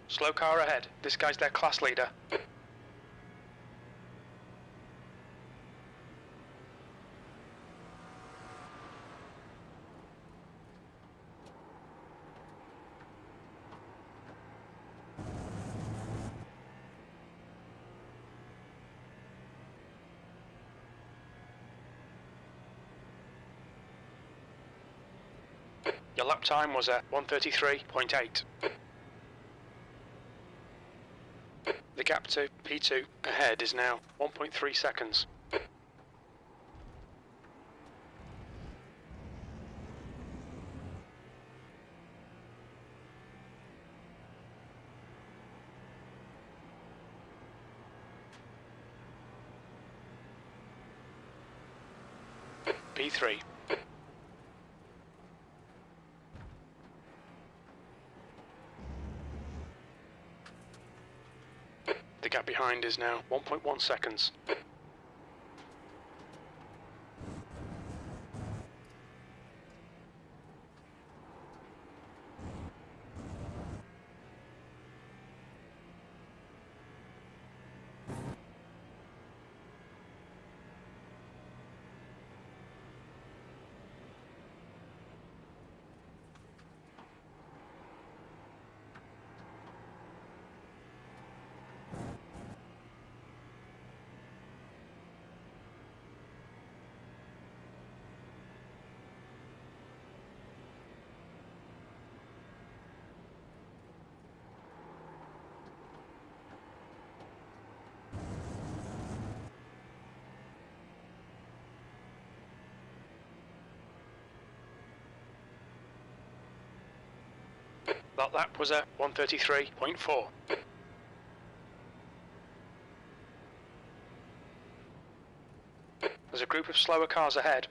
Slow car ahead. This guy's their class leader. Your lap time was a 1:33.8. The gap to P2 ahead is now 1.3 seconds. P3. The gap behind is now 1.1 seconds. That lap was a 1:33.4. There's a group of slower cars ahead.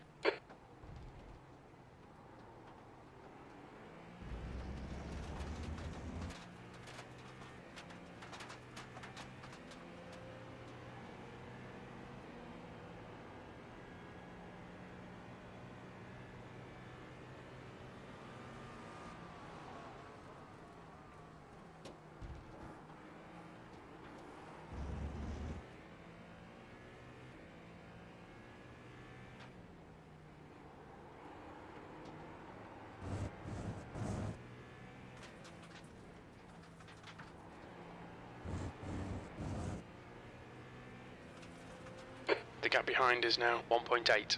The gap behind is now 1.8.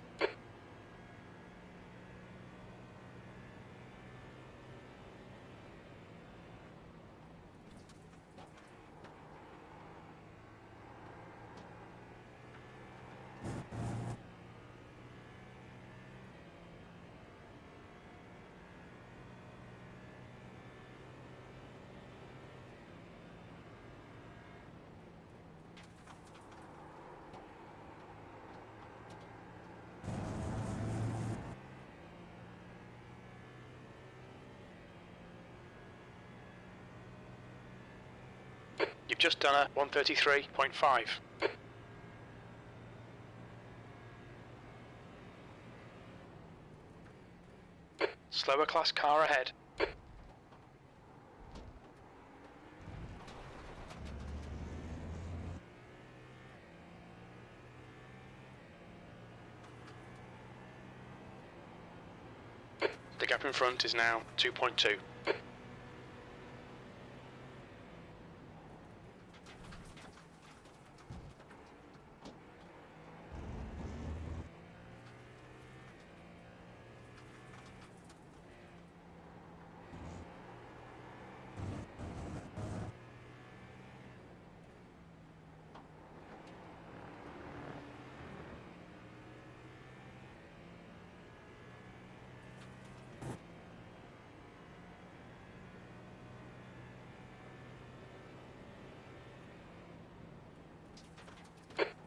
You've just done a 1:33.5. Slower class car ahead. The gap in front is now 2.2.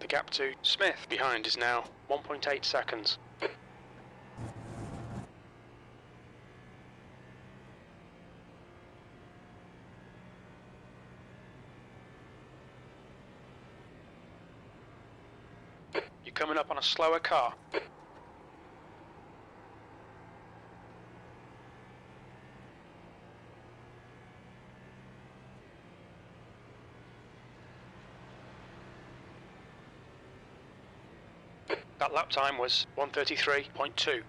The gap to Smith behind is now 1.8 seconds. You're coming up on a slower car. That lap time was 1:33.2.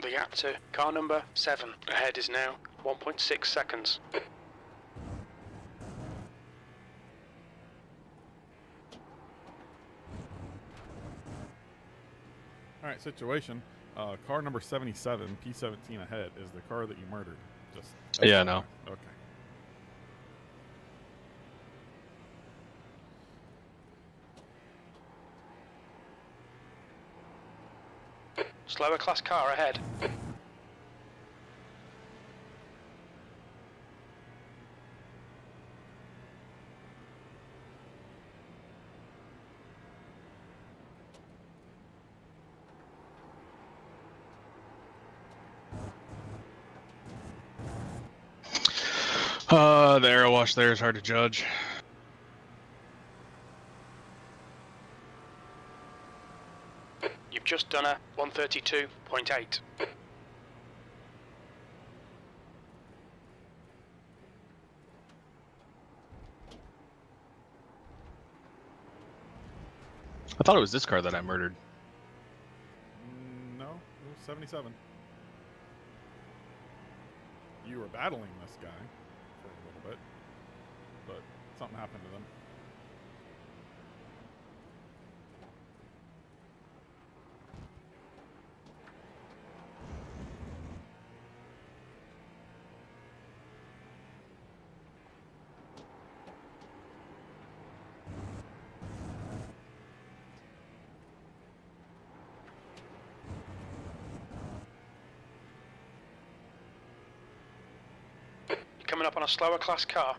The gap to car number 7 ahead is now 1.6 seconds. Alright, situation. Car number 77, P17 ahead, is the car that you murdered. Just Yeah, no. Okay. Slower class car ahead. The aero wash there is hard to judge. You've just done a 132.8. I thought it was this car that I murdered. No, it was 77. You were battling this guy for a little bit, but something happened to them. Coming up on a slower class car.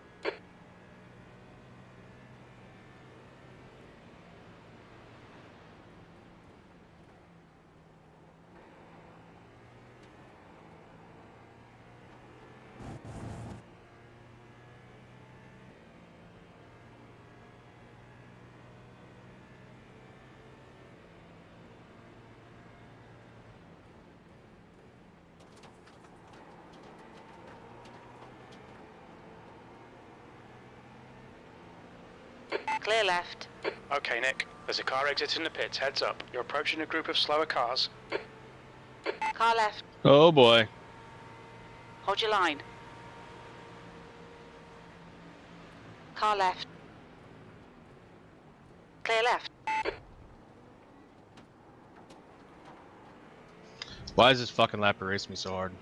Clear left. Okay, Nick. There's a car exiting the pits. Heads up. You're approaching a group of slower cars. Car left. Oh boy. Hold your line. Car left. Clear left. Why is this fucking lap erase me so hard?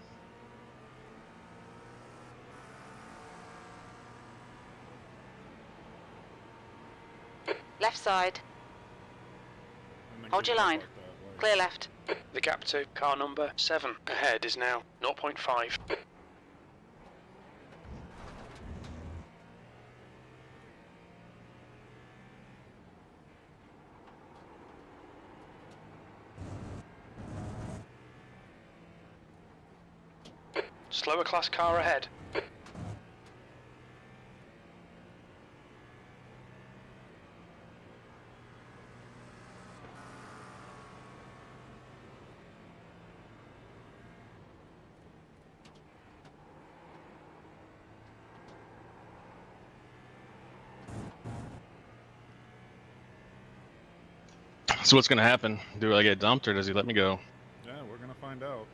Left side. And then Hold keep your it line. like that, like- Clear left. The gap to car number 7 ahead is now 0.5. Slower class car ahead. So what's gonna happen? Do I get dumped or does he let me go? Yeah, we're gonna find out.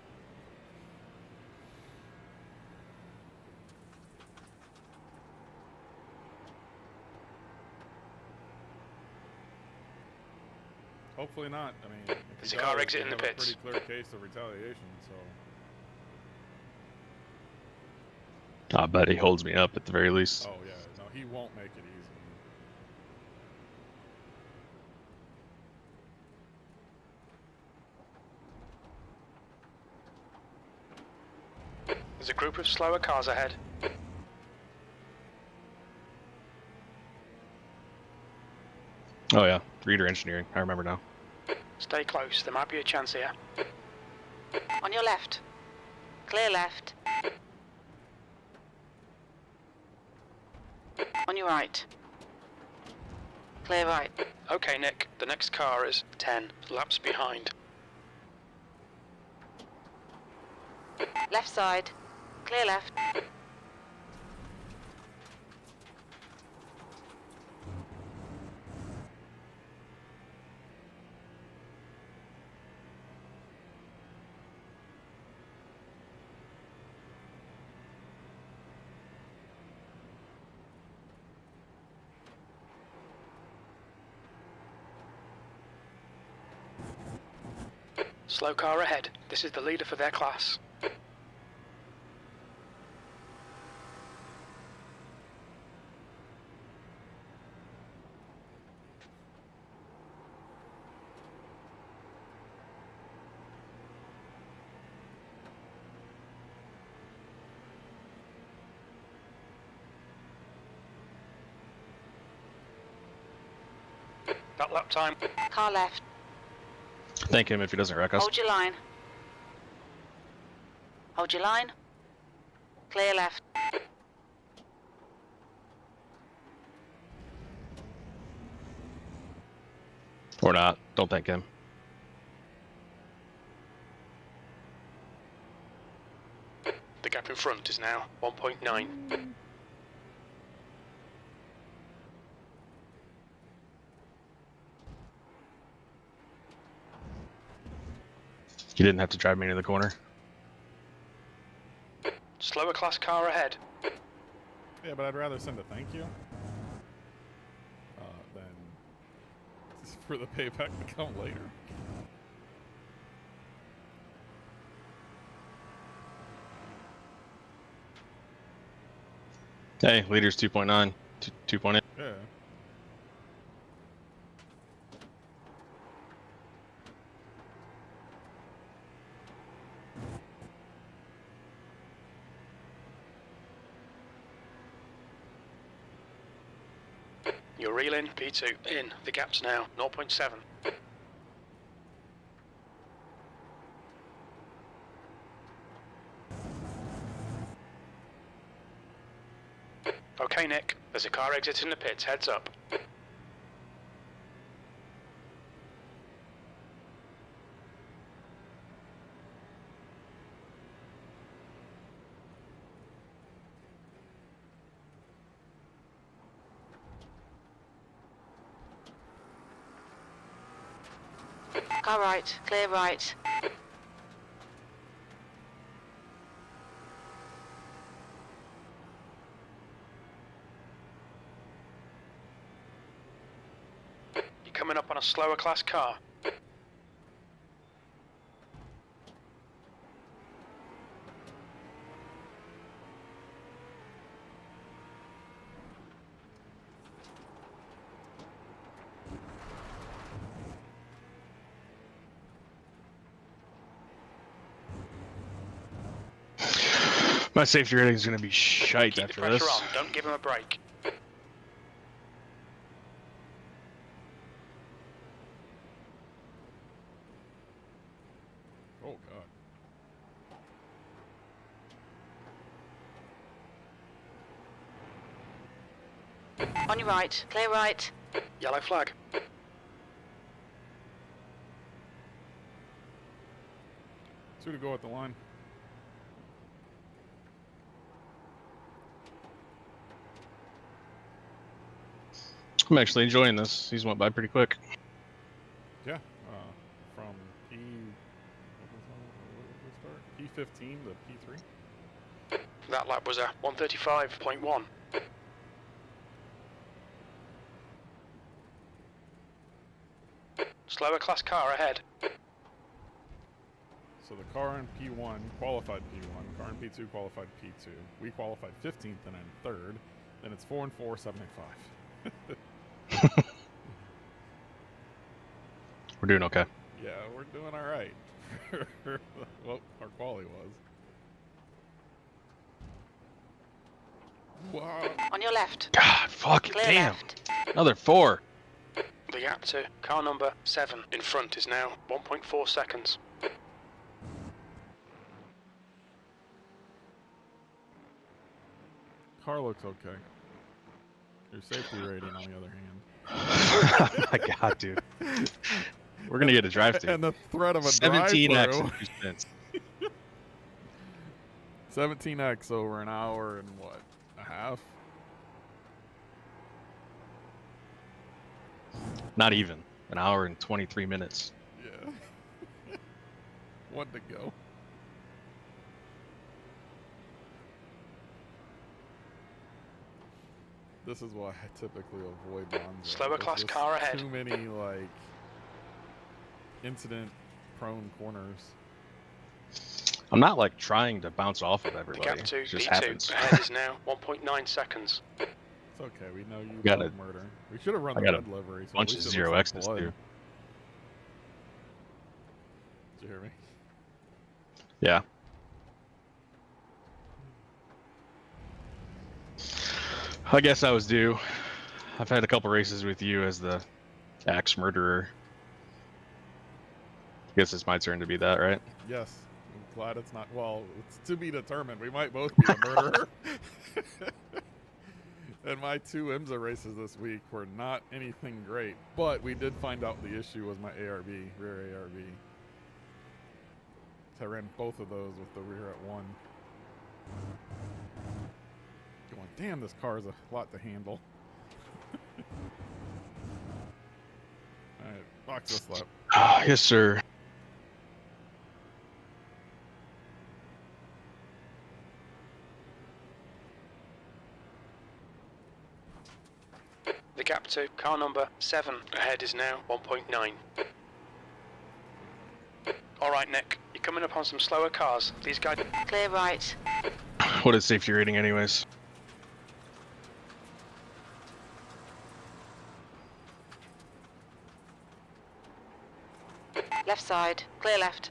Hopefully not. I mean, if There's he a car does, exiting we the have a pits. pretty clear case of retaliation. So. I bet he holds me up at the very least. Oh yeah, no, he won't make it easy. There's a group of slower cars ahead. Oh yeah, reader engineering. I remember now. Stay close. There might be a chance here. On your left. Clear left. On your right. Clear right. Okay, Nick. The next car is 10 laps behind. Left side. Clear left. Slow car ahead. This is the leader for their class. That lap time. Car left. Thank him if he doesn't wreck us. Hold your line. Hold your line. Clear left. Or not. Don't thank him. The gap in front is now 1.9. You didn't have to drive me into the corner. Slower class car ahead. Yeah, but I'd rather send a thank you than for the payback to come later. Hey, leader's 2.9. 2.8. Yeah. You're reeling. P2 in. The gap's now 0.7. Okay, Nick. There's a car exiting the pits. Heads up. Car right. Clear right. You're coming up on a slower class car. My safety rating is going to be shite Keep the after pressure this. on. Don't give him a break. Oh God. On your right. Clear right. Yellow flag. 2 to go at the line. I'm actually enjoying this. These went by pretty quick. Yeah. From P. What was start? P15 to P3. That lap was a 135.1. Slower class car ahead. So the car in P1 qualified P1, car in P2 qualified P2. We qualified 15th and then 3rd. Then it's 4 and 4, 7 and 5. We're doing okay. Yeah, we're doing all right. Well, our quality was. Wow. On your left. God, fucking Clear damn. left. Another 4. The gap to car number 7 in front is now 1.4 seconds. Car looks okay. Your safety rating, on the other hand. Oh my god, dude. We're going to get a drive to. And the threat of a 17x drive-through. in 2 spins. 17x over an hour and what? A half? Not even. An hour and 23 minutes. Yeah. 1 to go. This is why I typically avoid Monza. Slower There's class just car ahead. Too many like incident prone corners. I'm not like trying to bounce off of The everybody. gap to It just P2 happens. ahead is now 1.9 seconds. It's okay. We know you Got love a- murder. We should have run I the got a red livery. So Bunch at of least it zero looks X's like blood. too. Did you hear me? Yeah. I guess I was due. I've had a couple races with you as the axe murderer. I guess it's my turn to be that, right? Yes. I'm glad it's not. Well, it's to be determined. We might both be the murderer. And my 2 IMSA races this week were not anything great. But we did find out the issue was my ARB, rear ARB. So I ran both of those with the rear at 1. Going, damn, this car is a lot to handle. Alright, box this lap. Yes, sir. The gap to car number 7 ahead is now 1.9. Alright, Nick, you're coming up on some slower cars. These guys... Clear right. What is safety rating, anyways? Left side. Clear left.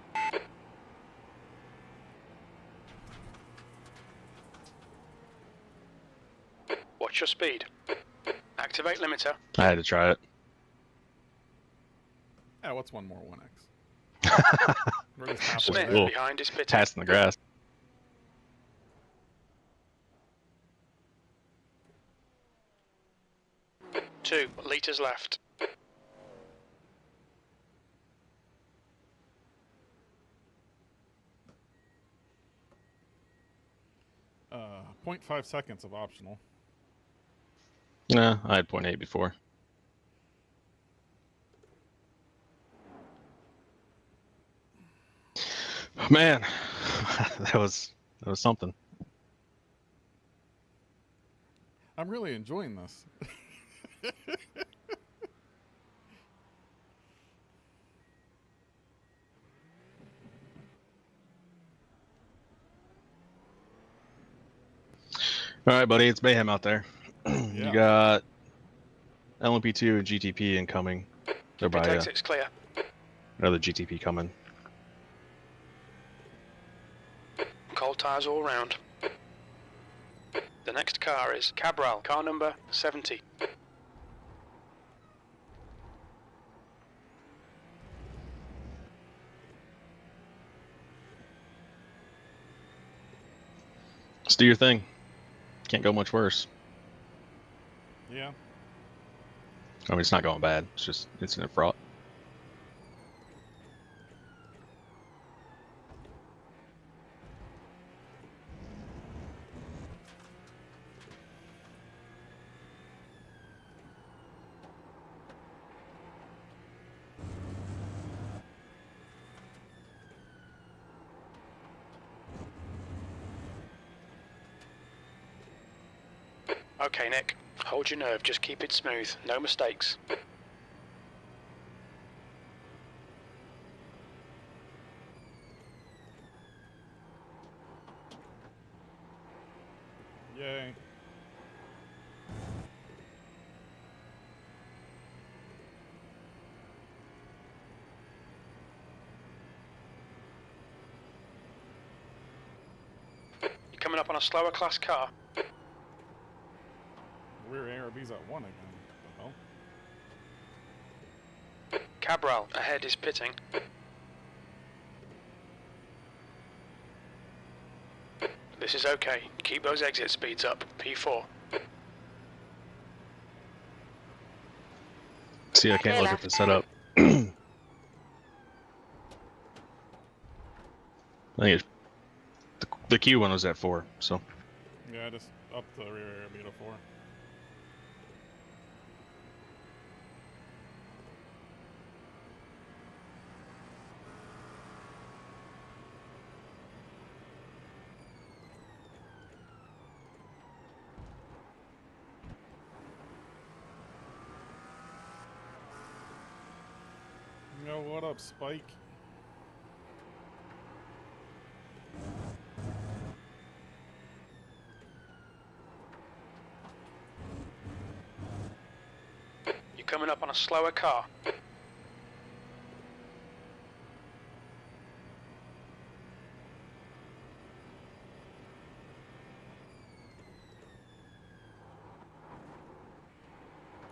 Watch your speed. Activate limiter. I had to try it. Yeah, what's one more 1x? We're just halfway Smith there. behind is pitting. Passing the grass. Two litres left. Uh, 0.5 seconds of optional. Nah, I had 0.8 before. Man, that was something. I'm really enjoying this. All right, buddy, it's mayhem out there. Yeah. You got LMP2 and GTP incoming. They're Pit by exit's clear. another GTP coming. Cold tyres all round. The next car is Cabral, car number 70. Just do your thing. Can't go much worse. Yeah. I mean, it's not going bad. It's just incident fraught. Okay, Nick. Hold your nerve. Just keep it smooth. No mistakes. Yay. You're coming up on a slower class car. Rear ARB's at 1 again. What the hell? Cabral ahead is pitting. This is okay. Keep those exit speeds up. P4. See, I can't look at the setup. I think it's, the Q one was at 4, so. Yeah, just up the rear ARB to 4. Yo, what up, Spike? coming up on a slower car.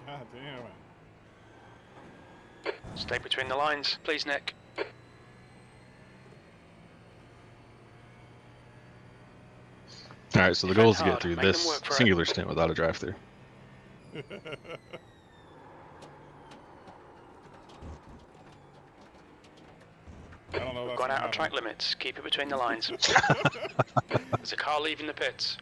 God damn it. Stay between the lines, please, Nick. All right, so the Defend goal is to get hard. through Make them this work for it. singular stint without a drive-through. I don't know. We've That's gone gonna out of track happen. limits. Keep it between the lines. There's a car leaving the pits.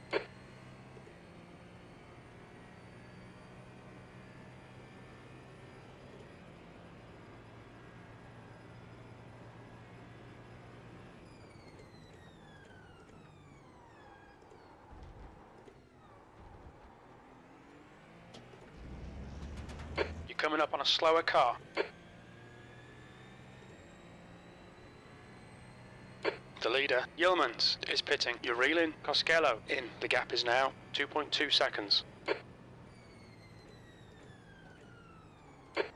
You're coming up on a slower car. The leader, Yeomans, is pitting. You're reeling. Costello in. The gap is now 2.2 seconds.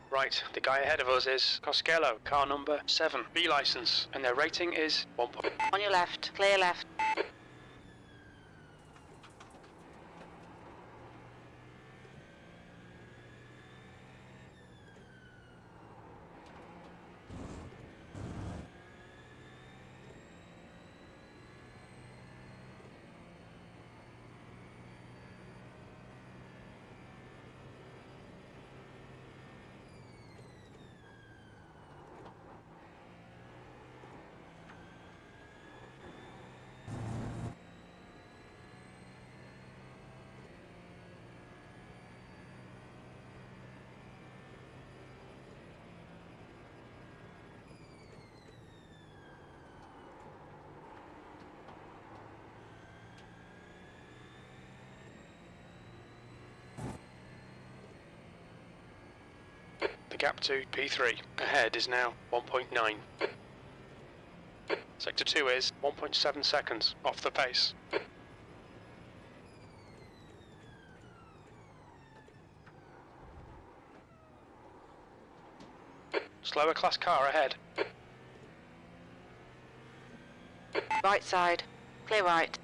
Right, the guy ahead of us is Costello, car number 7, B license, and their rating is 1. On your left. Clear left. The gap to P3 ahead is now 1.9. Sector 2 is 1.7 seconds off the pace. Slower class car ahead. Right side. Clear right.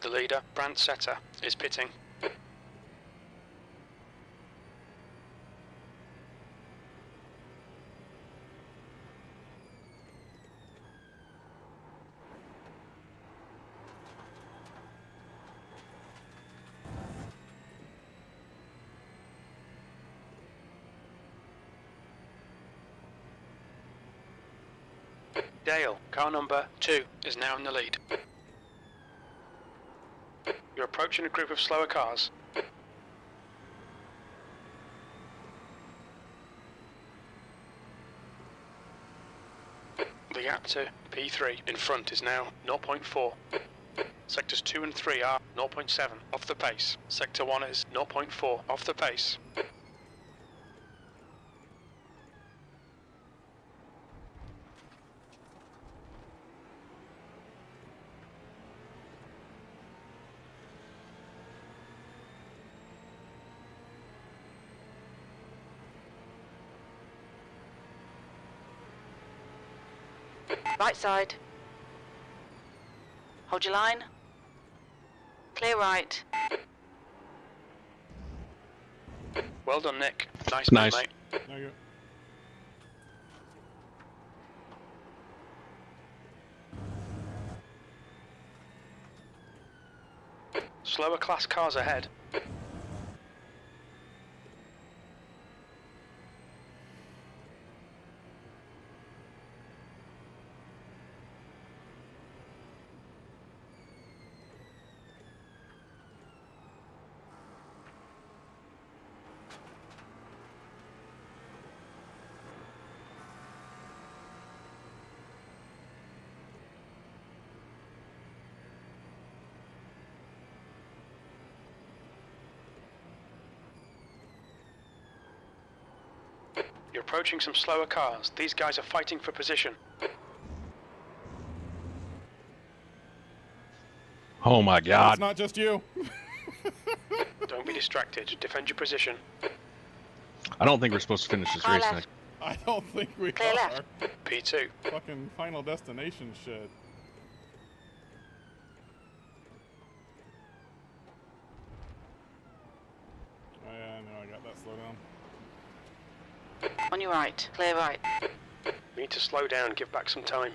The leader, Brandt Setter, is pitting. Dale, car number 2, is now in the lead. You're approaching a group of slower cars. The gap to P3 in front is now 0.4. Sectors 2 and 3 are 0.7 off the pace. Sector 1 is 0.4 off the pace. Right side. Hold your line. Clear right. Well done, Nick. Nice, Nice. mate. No, you. Slower class cars ahead. You're approaching some slower cars. These guys are fighting for position. Oh my It's God. not just you. Don't be distracted. Defend your position. I don't think we're supposed to finish this Car race, left. Nick. I don't think we Clear are. left. P2. Fucking Final Destination shit. Oh yeah, I know, I got that slow down. On your right. Clear right. Need to slow down. Give back some time.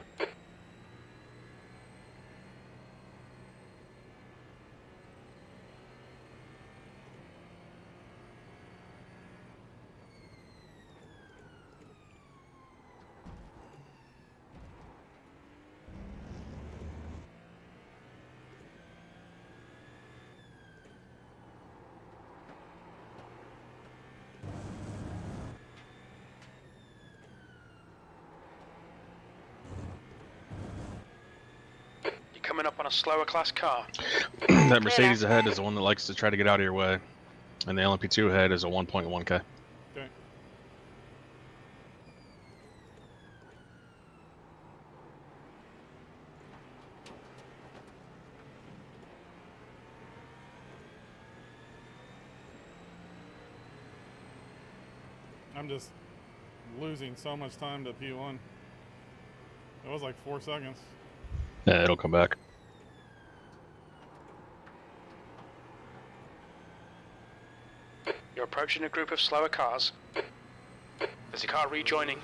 Coming up on a slower class car. That Mercedes ahead is the one that likes to try to get out of your way. And the LMP2 ahead is a 1.1K. Okay. I'm just losing so much time to P1. It was like 4 seconds. Yeah, it'll come back. You're approaching a group of slower cars. There's a car rejoining.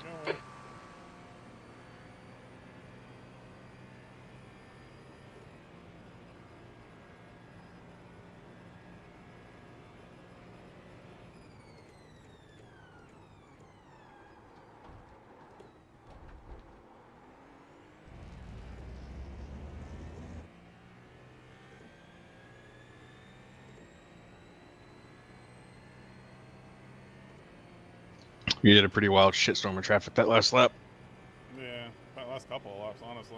You did a pretty wild shitstorm of traffic that last lap. Yeah, that last couple of laps, honestly.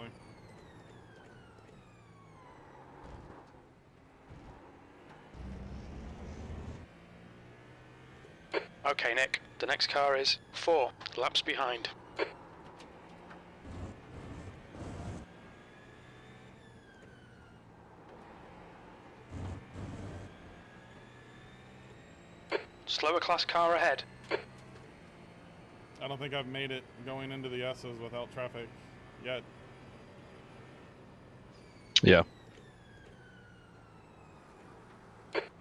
Okay, Nick. The next car is 4 laps behind. Slower class car ahead. I don't think I've made it going into the S's without traffic yet. Yeah.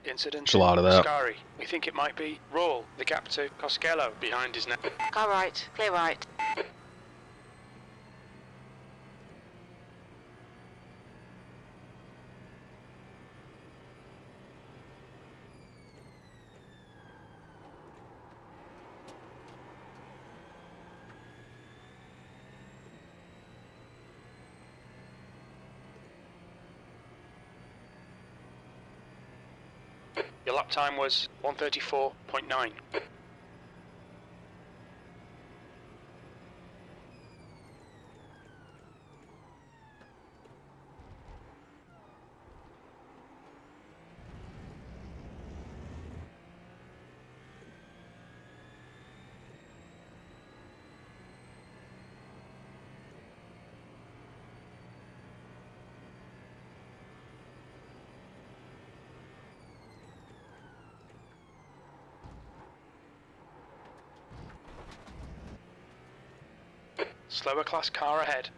Incident There's a lot of that. Scary. We think it might be Roll, the gap to Costello behind his neck. Car right. Clear right. Your lap time was 1:34.9. Slower class car ahead.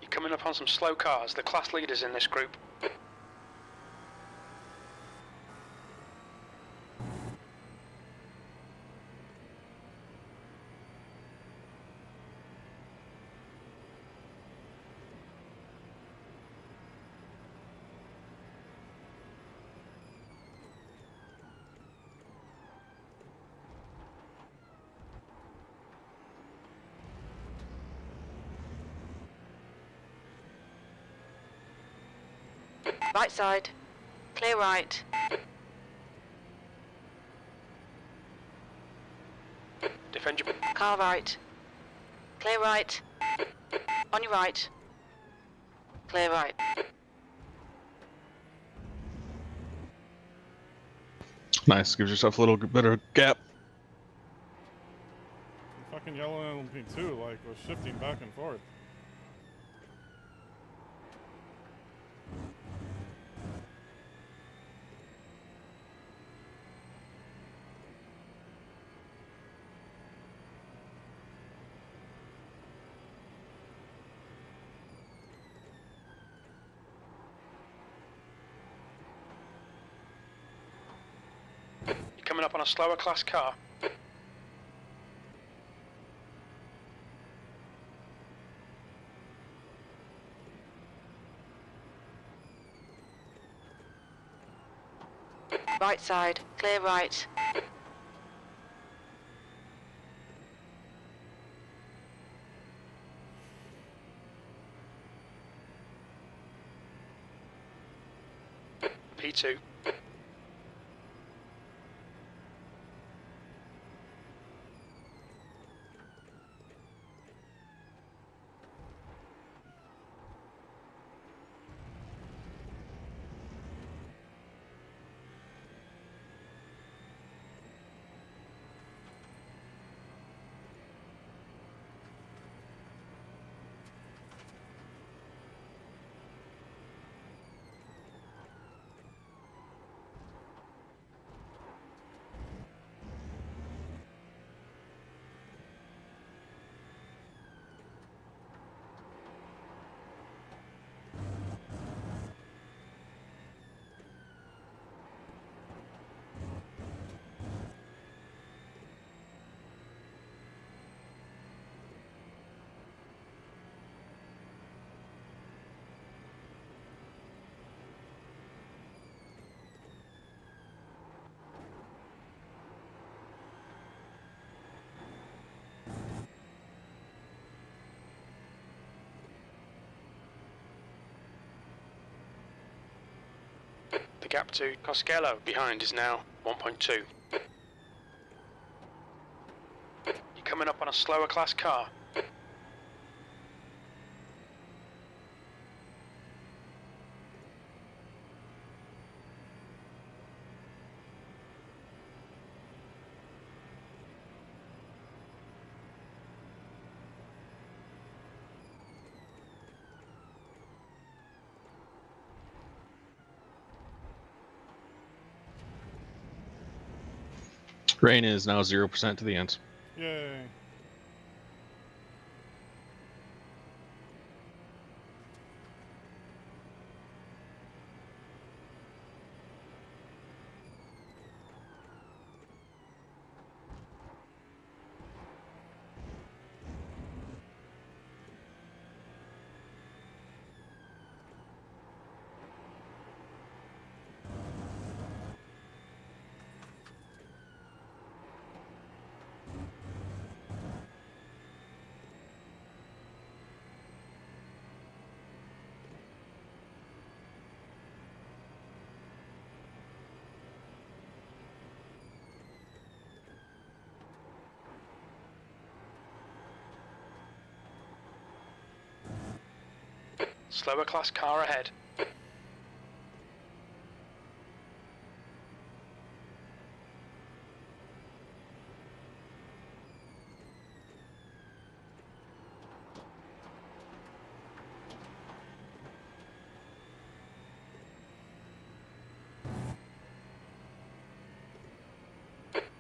You're coming up on some slow cars, the class leaders in this group. Right side. Clear right. Defend your... Car right. Clear right. On your right. Clear right. Nice. Gives yourself a little bit of gap. The fucking yellow at me too, like, was shifting back and forth. You're coming up on a slower class car. Right side. Clear right. P2. The gap to Costello behind is now 1.2. You're coming up on a slower class car. Rain is now 0% to the ends. Yay. Slower class car ahead.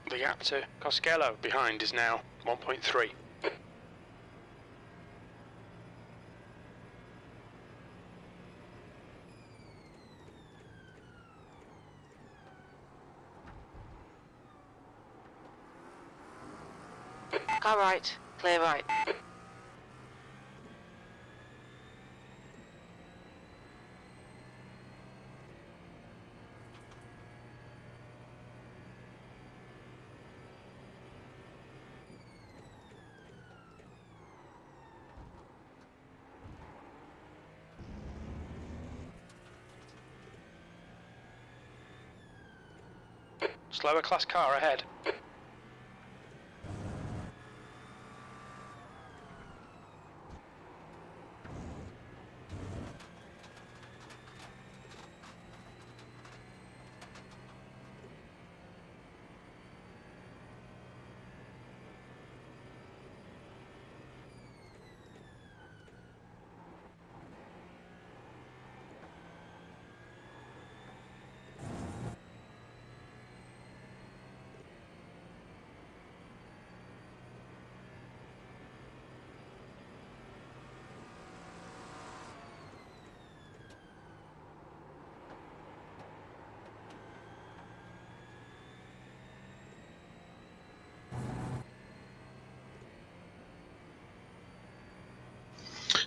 The gap to Costello behind is now 1.3. Car right. Clear right. Slower class car ahead.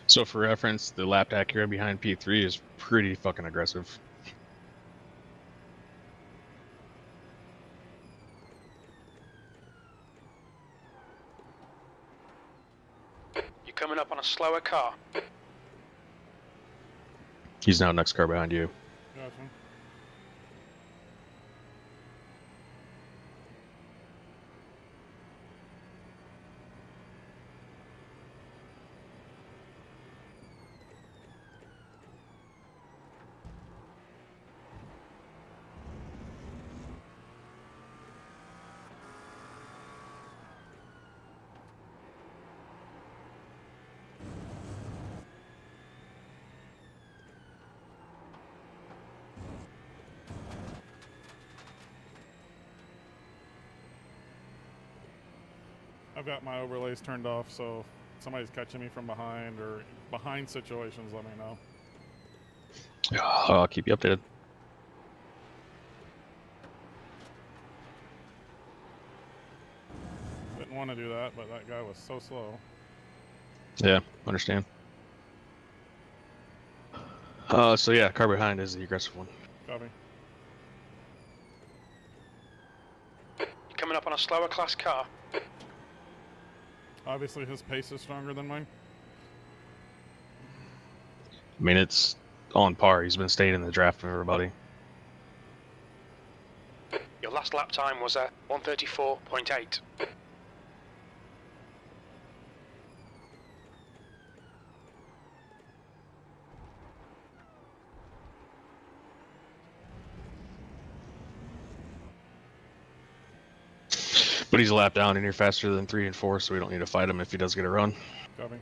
So for reference, the lap Acura behind P3 is pretty fucking aggressive. You're coming up on a slower car. He's now next car behind you. Gotcha. I've got my overlays turned off, so if somebody's catching me from behind or behind situations, let me know. I'll keep you updated. Didn't want to do that, but that guy was so slow. Yeah, understand. So yeah, car behind is the aggressive one. Copy. You're coming up on a slower class car. Obviously, his pace is stronger than mine. I mean, it's on par. He's been staying in the draft from everybody. Your last lap time was a 1:34.8. But he's a lap down and you're faster than 3 and 4, so we don't need to fight him if he does get a run. Copy.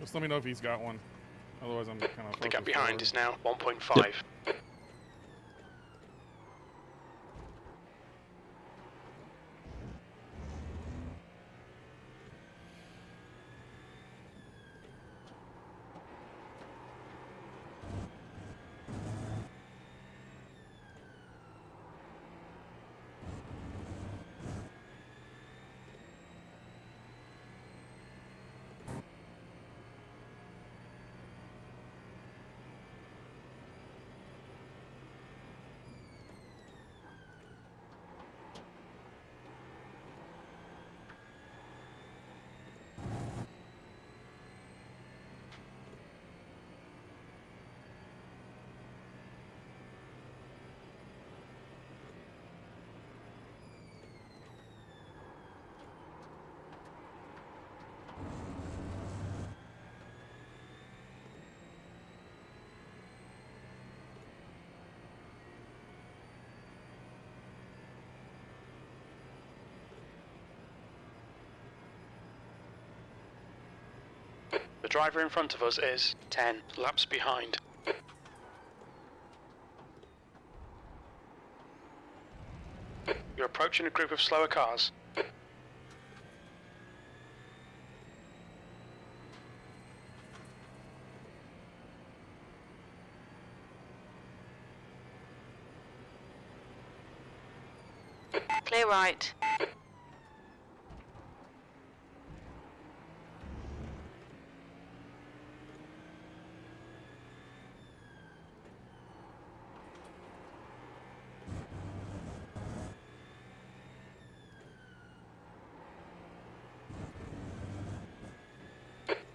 Just let me know if he's got one. Otherwise, I'm kind of. The gap behind is now 1.5. Yep. The driver in front of us is 10 laps behind. You're approaching a group of slower cars. Clear right.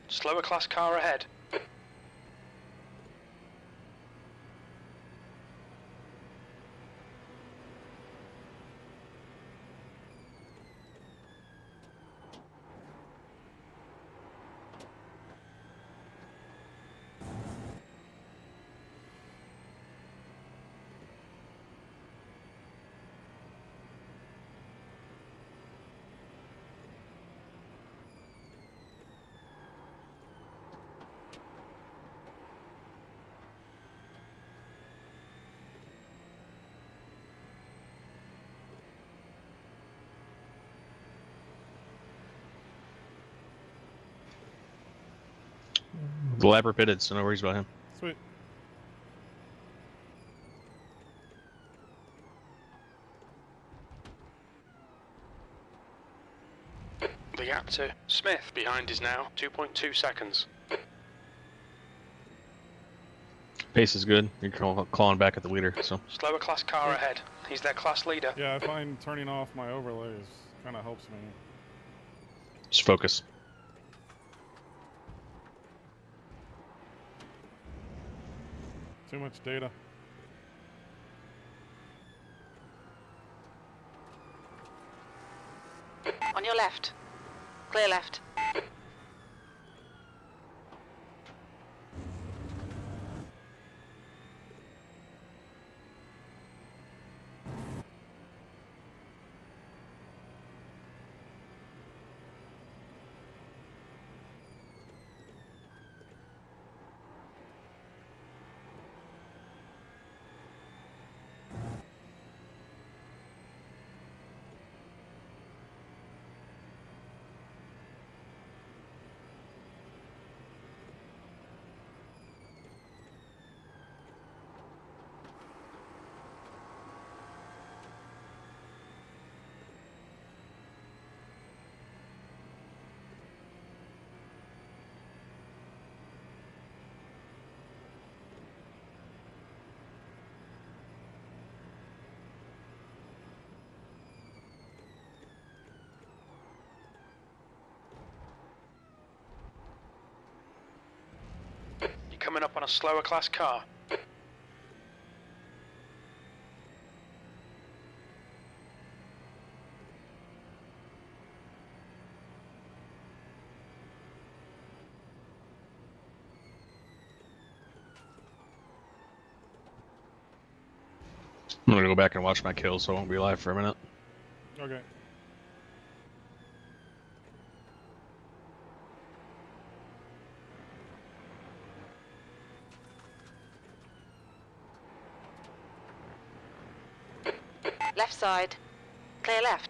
Slower class car ahead. The Lapper pitted, so no worries about him. Sweet. The gap to Smith behind is now 2.2 seconds. Pace is good. You're clawing back at the leader, so. Slower class car ahead. He's their class leader. Yeah, I find turning off my overlays kind of helps me. Just focus. Too much data. On your left. Clear left. Coming up on a slower class car. I'm gonna go back and watch my kills, so I won't be live for a minute. Okay. Left side. Clear left.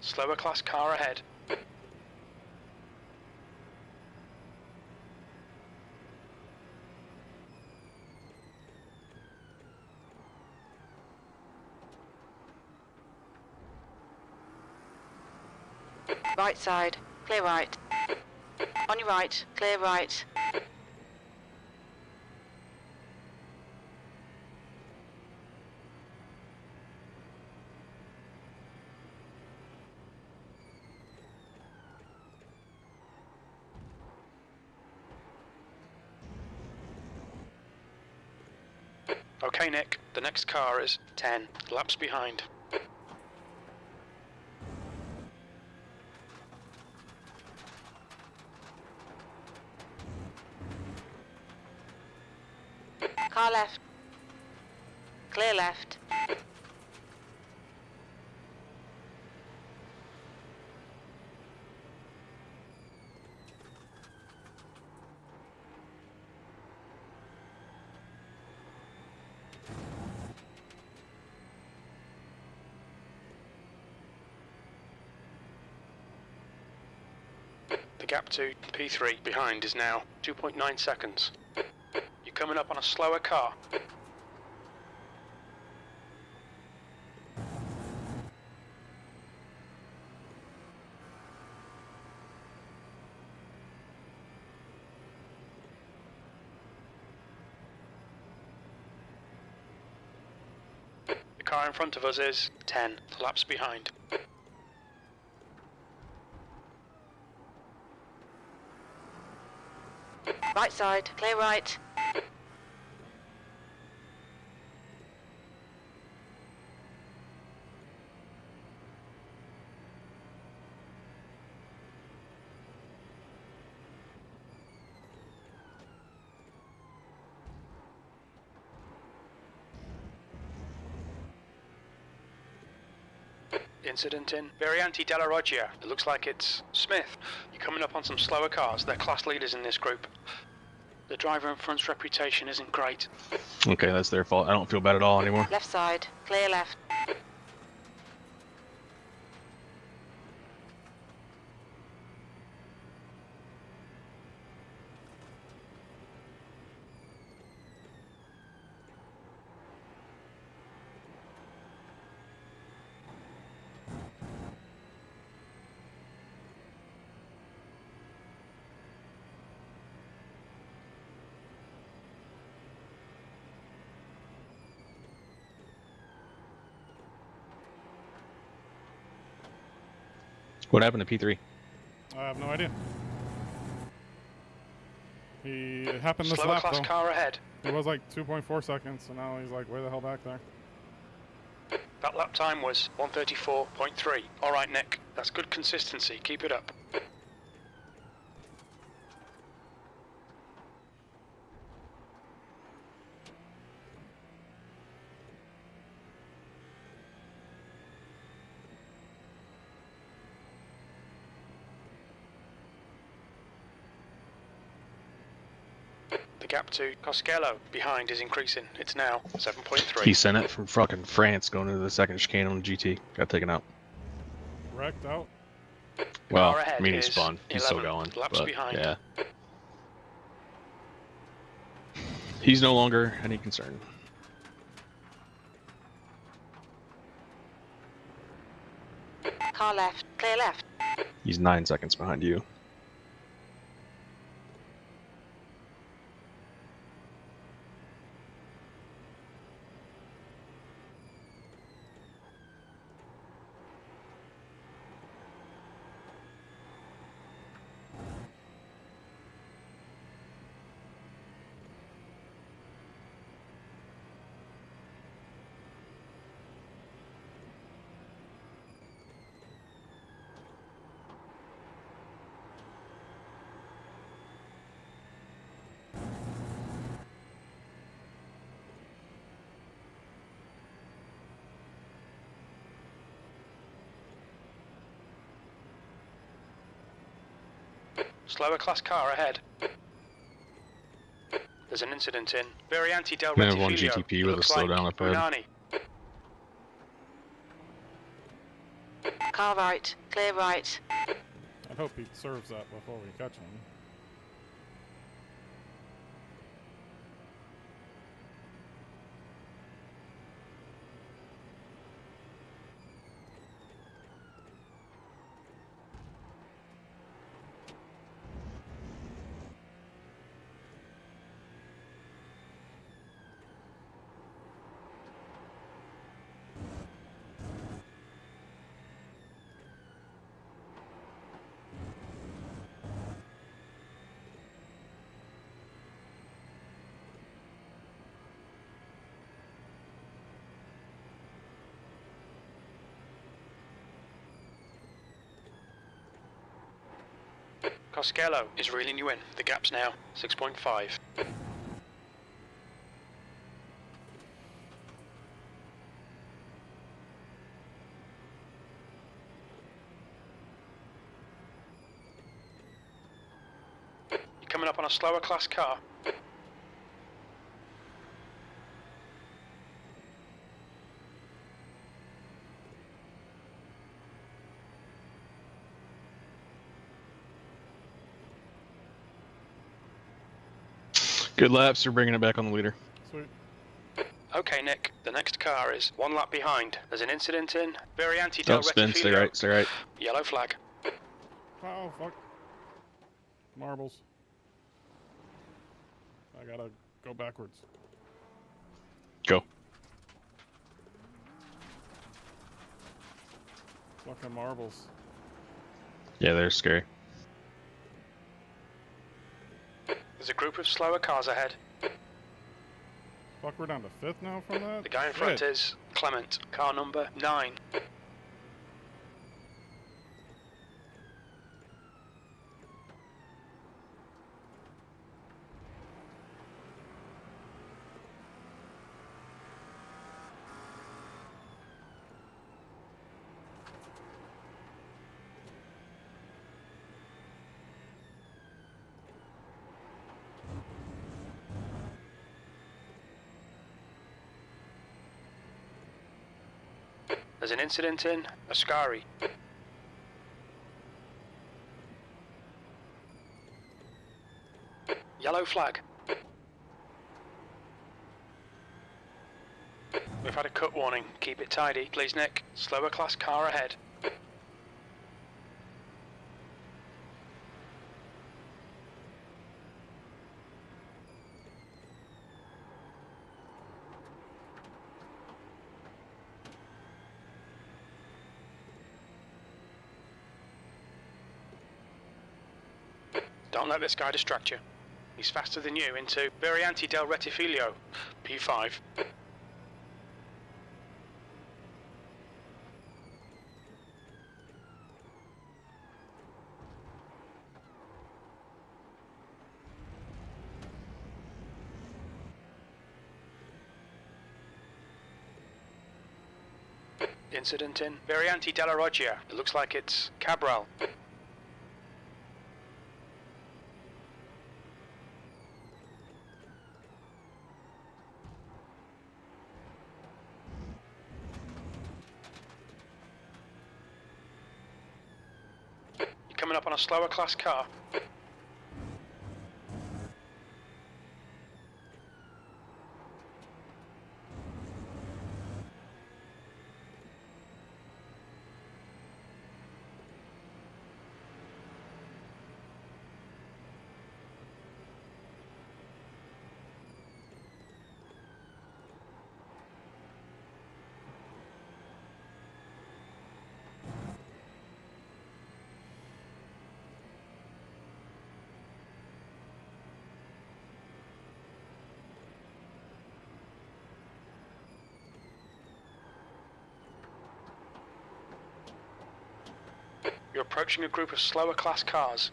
Slower class car ahead. Right side. Clear right. On your right. Clear right. Okay, Nick. The next car is 10 laps behind. Car left. Clear left. The gap to P3 behind is now 2.9 seconds. You're coming up on a slower car. The car in front of us is 10 laps behind. Right side. Clear right. Incident in Variante della Roggia. It looks like it's Smith. You're coming up on some slower cars. They're class leaders in this group. The driver in front's reputation isn't great. Okay, that's their fault. I don't feel bad at all anymore. Left side. Clear left. What happened to P3? I have no idea. It happened this Slower lap, class though. car ahead. It was like 2.4 seconds, so now he's like way the hell back there. That lap time was 1:34.3. All right, Nick. That's good consistency. Keep it up. The gap to Costello behind is increasing. It's now 7.3. He sent it from fucking France going into the second chicane on the GT. Got taken out. Wrecked out. Well, ahead I mean, he is spun. He's still 11 going. laps But, behind. yeah. He's no longer any concern. Car left. Clear left. He's 9 seconds behind you. Slower class car ahead. There's an incident in Variante del We have one Rettifilio. GTP It with a looks slow like down up ahead. Brunani. Car right. Clear right. I hope he serves that before we catch him. Costello is reeling you in. The gap's now 6.5. You're coming up on a slower class car. Good laps. You're bringing it back on the leader. Sweet. Okay, Nick. The next car is 1 lap behind. There's an incident in Variante del Don't spin. Stay Rettifilio. right. Stay right. Yellow flag. Oh, fuck. Marbles. I gotta go backwards. Go. Fucking marbles. Yeah, they're scary. There's a group of slower cars ahead. Fuck, we're down to 5th now from that? The guy in front Shit. is Clement, car number 9. There's an incident in Ascari. Yellow flag. We've had a cut warning. Keep it tidy, please, Nick. Slower class car ahead. Don't let this guy distract you. He's faster than you into Varianti del Rettifilio, P5. Incident in Varianti della Roggia. It looks like it's Cabral. You're coming up on a slower class car. You're approaching a group of slower class cars.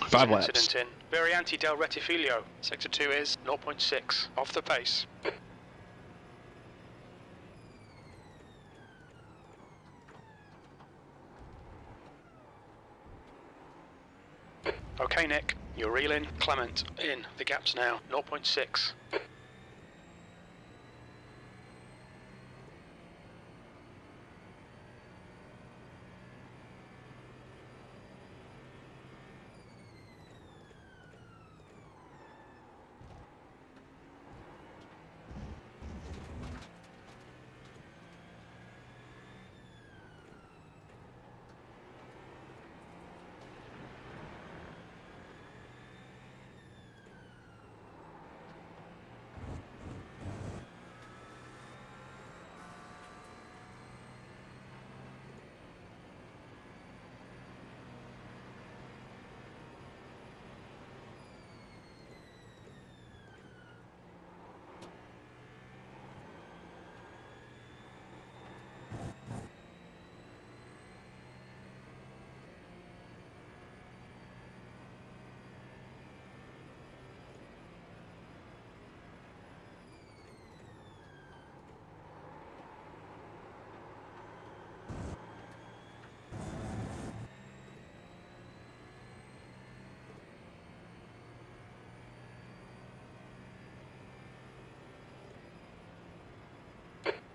5 laps. Incident in Varianti del Rettifilio. Sector 2 is 0.6 off the pace. Okay, Nick, you're reeling. Clement, in. The gap's now 0.6.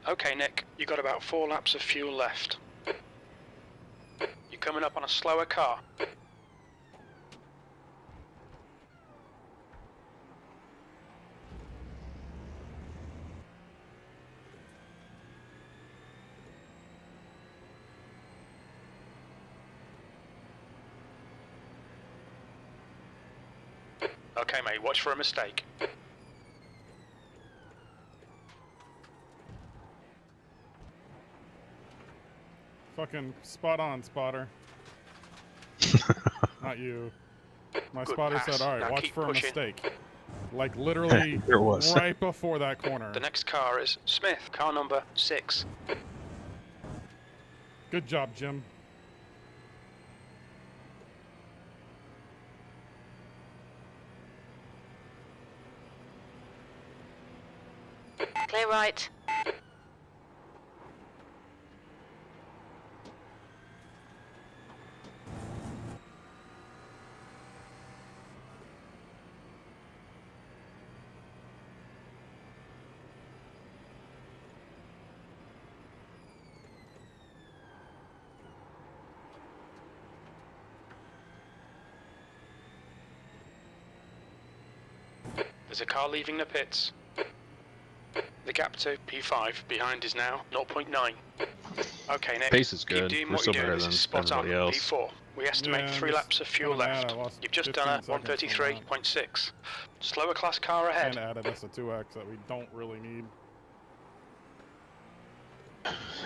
Okay, Nick, you got about 4 laps of fuel left. You're coming up on a slower car. Okay, mate, watch for a mistake. Fucking spot on, spotter. Not you. My Good spotter pass. said, alright, Now watch keep for pushing. a mistake. Like literally There was. right before that corner. The next car is Smith, car number 6. Good job, Jim. Clear right. There's a car leaving the pits. The gap to P5 behind is now 0.9. Okay, Nick. Pace is Keep good. doing We're what still you're doing. better This is than spot on. everybody else. P4. We estimate Yeah, 3 I'm laps of fuel kinda mad left. I lost You've just 15 done a seconds from that. 133.6. Slower class car ahead. And added us a 2x that we don't really need.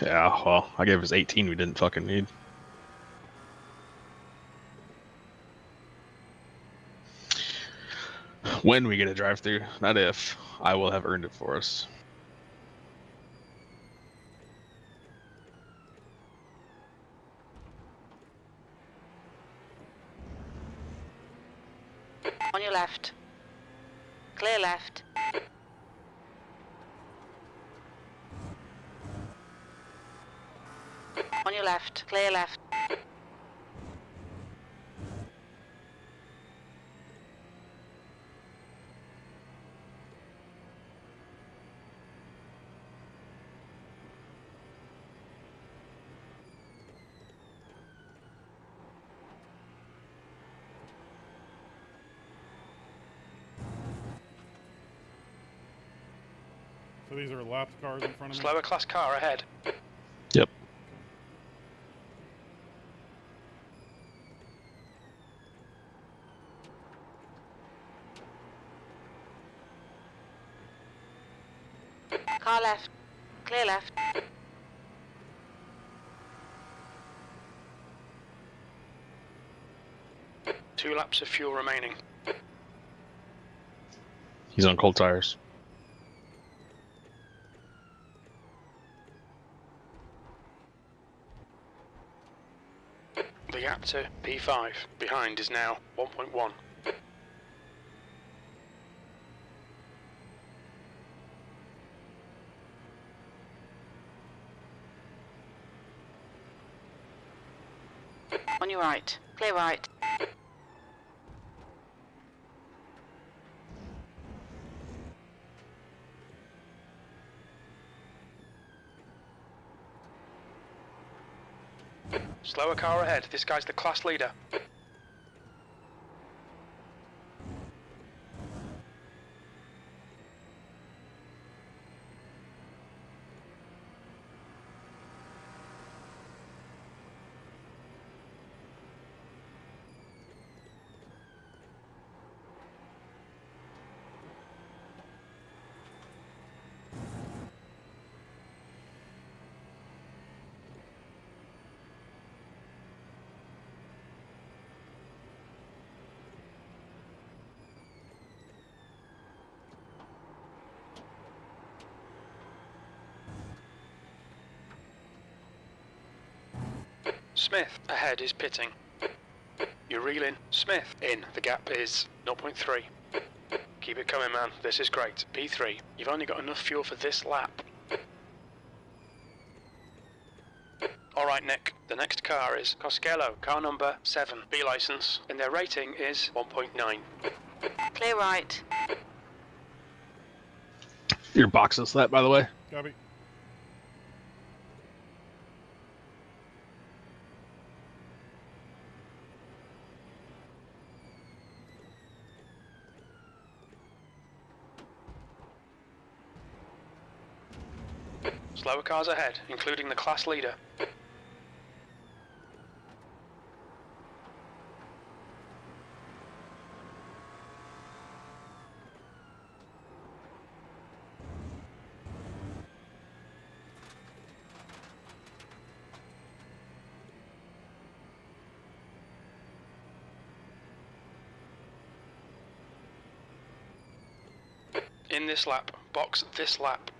Yeah, well, I gave us 18 we didn't fucking need. When we get a drive-through, not if, I will have earned it for us. On your left. Clear left. On your left. Clear left. So these are lapped cars in front of me. Slower class car ahead. Yep. Car left. Clear left. Two laps of fuel remaining. He's on cold tires. The gap to P5 behind is now 1.1. On your right. Clear right. Slower car ahead. This guy's the class leader. Smith ahead is pitting. You're reeling. Smith in. The gap is 0.3. Keep it coming, man. This is great. P3. You've only got enough fuel for this lap. Alright, Nick. The next car is Costello, car number 7. B license. And their rating is 1.9. Clear right. Your box is that, by the way. Copy. Slower cars ahead, including the class leader. In this lap, box this lap.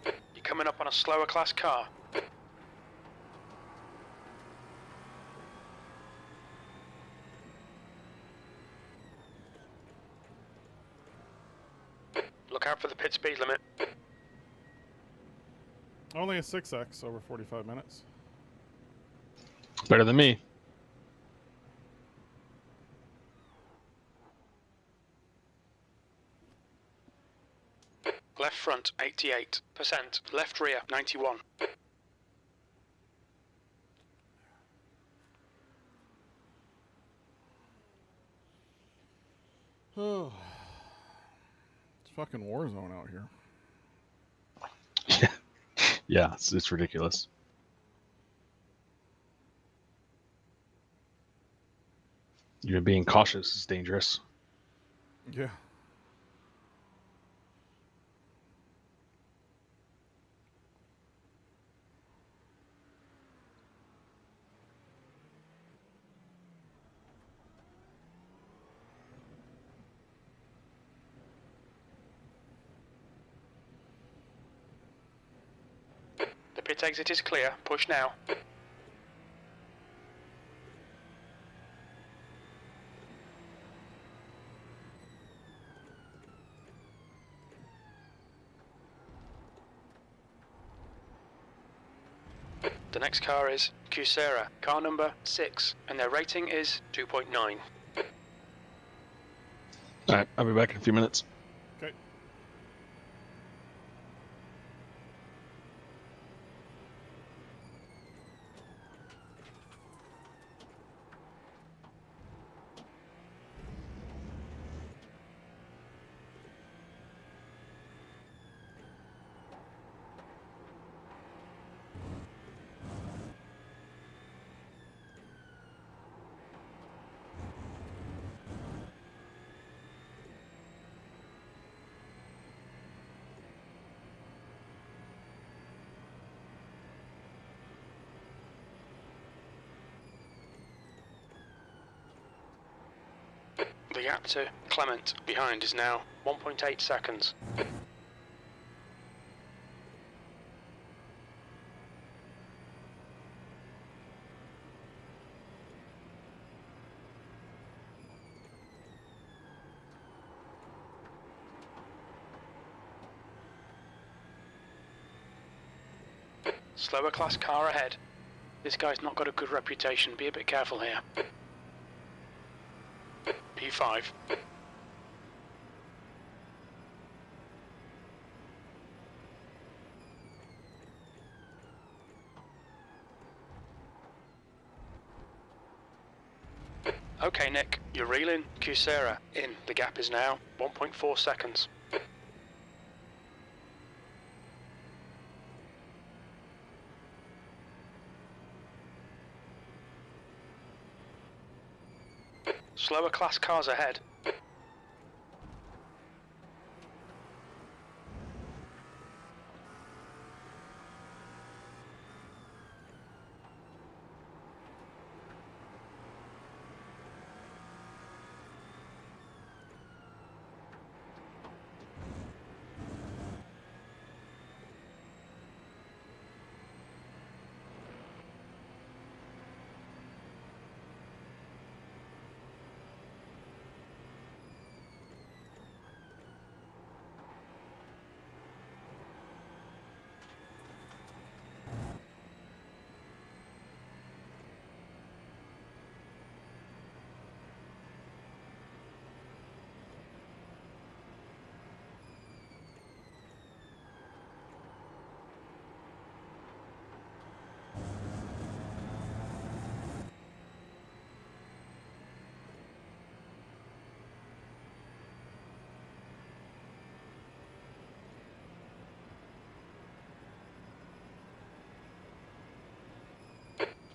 You're coming up on a slower class car. Look out for the pit speed limit. Only a 6x over 45 minutes. Better than me. front 88%, left rear 91. Oh, it's fucking war zone out here. Yeah, it's ridiculous. Even being cautious is dangerous. Yeah. The pit exit is clear. Push now. The next car is Coursera, car number 6, and their rating is 2.9. All right, I'll be back in a few minutes. Okay. The gap to Clement behind is now 1.8 seconds. Slower class car ahead. This guy's not got a good reputation. Be a bit careful here. P5. Okay, Nick, you're reeling. Coursera in. The gap is now 1.4 seconds. Slower class cars ahead.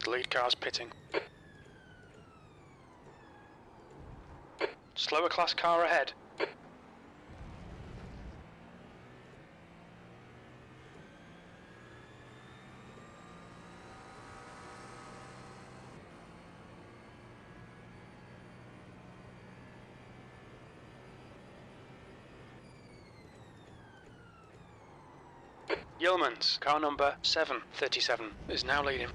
The lead car's pitting. Slower class car ahead. Yeoman's car number 737 is now leading.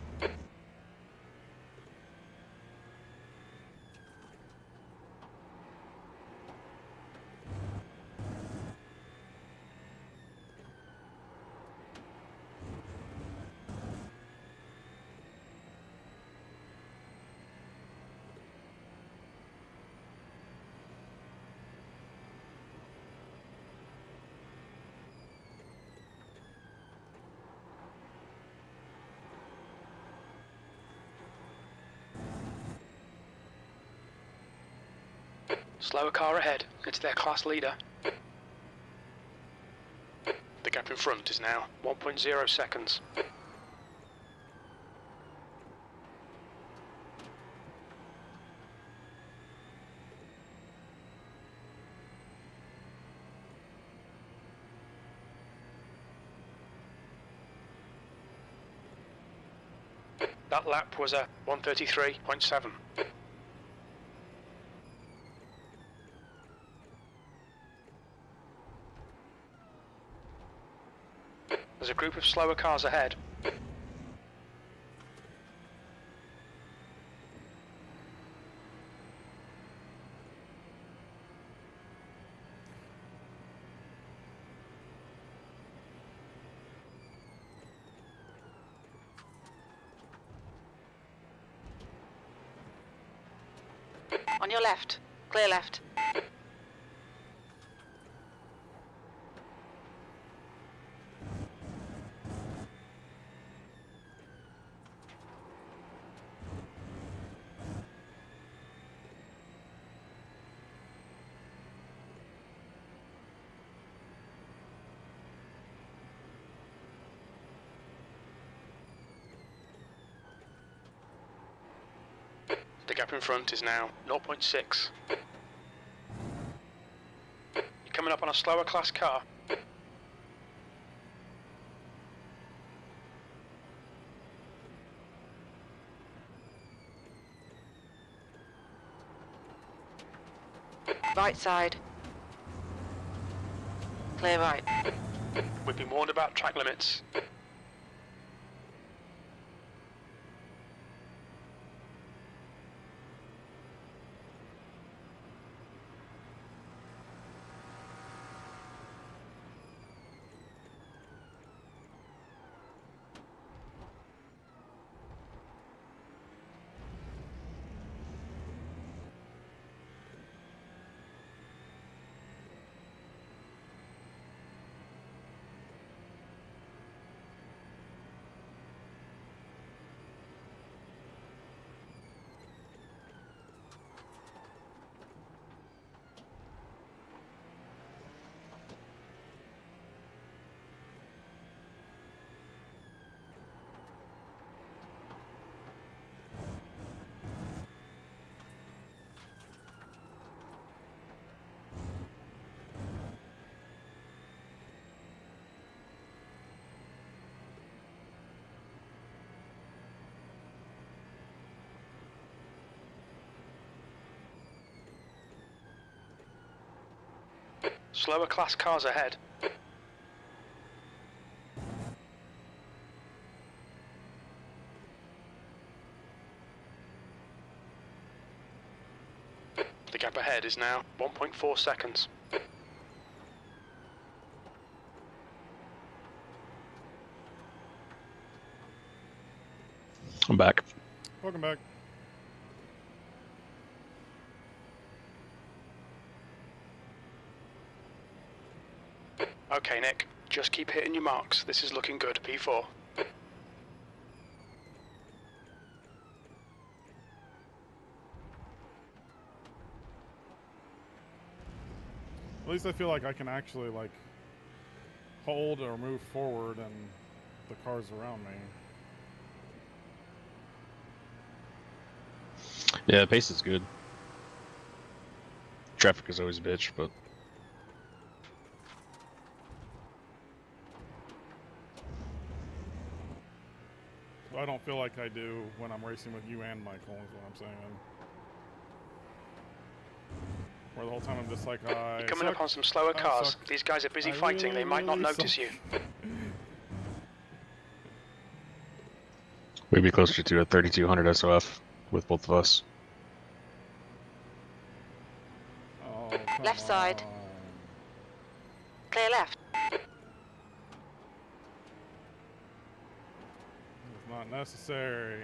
Slower car ahead. It's their class leader. The gap in front is now 1.0 seconds. That lap was a 1:33.7. There's a group of slower cars ahead. On your left. Clear left. The gap in front is now 0.6. You're coming up on a slower class car. Right side. Clear right. We've been warned about track limits. Slower class cars ahead. The gap ahead is now 1.4 seconds. I'm back. Welcome back. Okay, Nick, just keep hitting your marks. This is looking good. P4. At least I feel like I can actually like hold or move forward and the cars around me. Yeah, pace is good. Traffic is always a bitch, but I don't feel like I do when I'm racing with you and Michael, is what I'm saying. Where the whole time I'm just like, I You're coming suck. up on some slower I cars. suck. These guys are busy I fighting. really, They might not really notice suck. you. we'd be closer to a 3200 SOF with both of us. Oh, come Left side. on. Clear left. It's not necessary.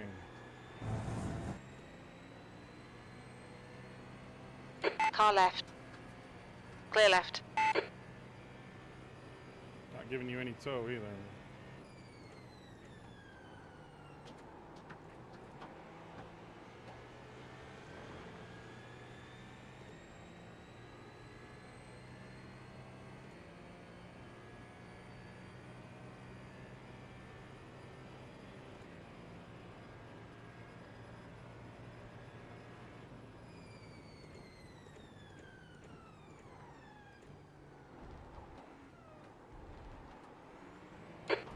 Car left. Clear left. Not giving you any tow either.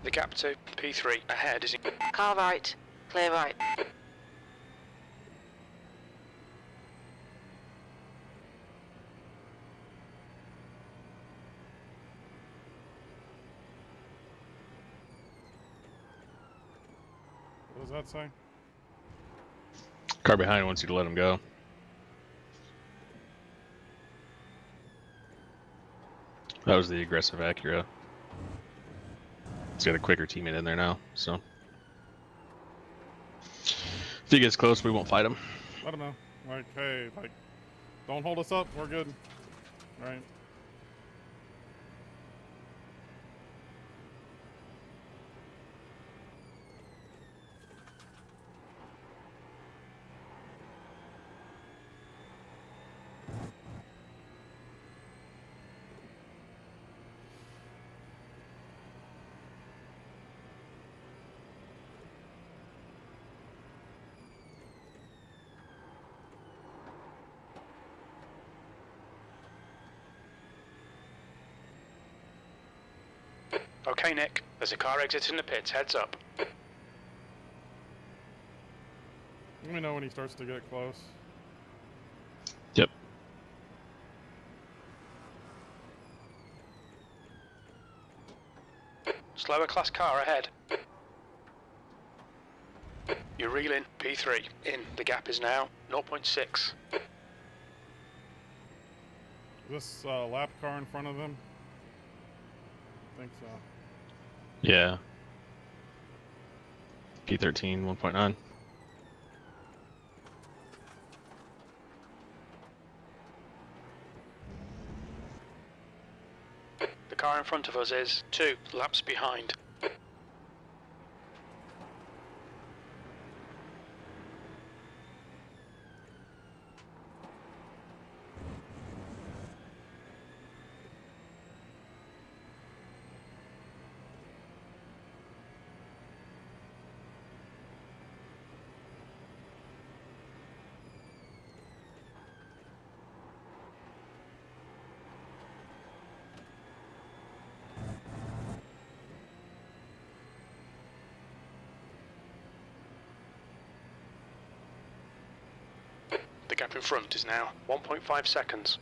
The gap to P3 ahead is in... Car right. Clear right. What does that say? Car behind wants you to let him go. That was the aggressive Acura. He's got a quicker teammate in there now, so if he gets close, we won't fight him. Let him know. Like, hey, like, don't hold us up. We're good. Right. Okay, Nick. There's a car exiting the pits. Heads up. Let me know when he starts to get close. Yep. Slower class car ahead. You're reeling. P3 in. The gap is now 0.6. Is this lap car in front of him? I think so. Yeah. P13 1.9. The car in front of us is 2 laps behind. The gap in front is now 1.5 seconds.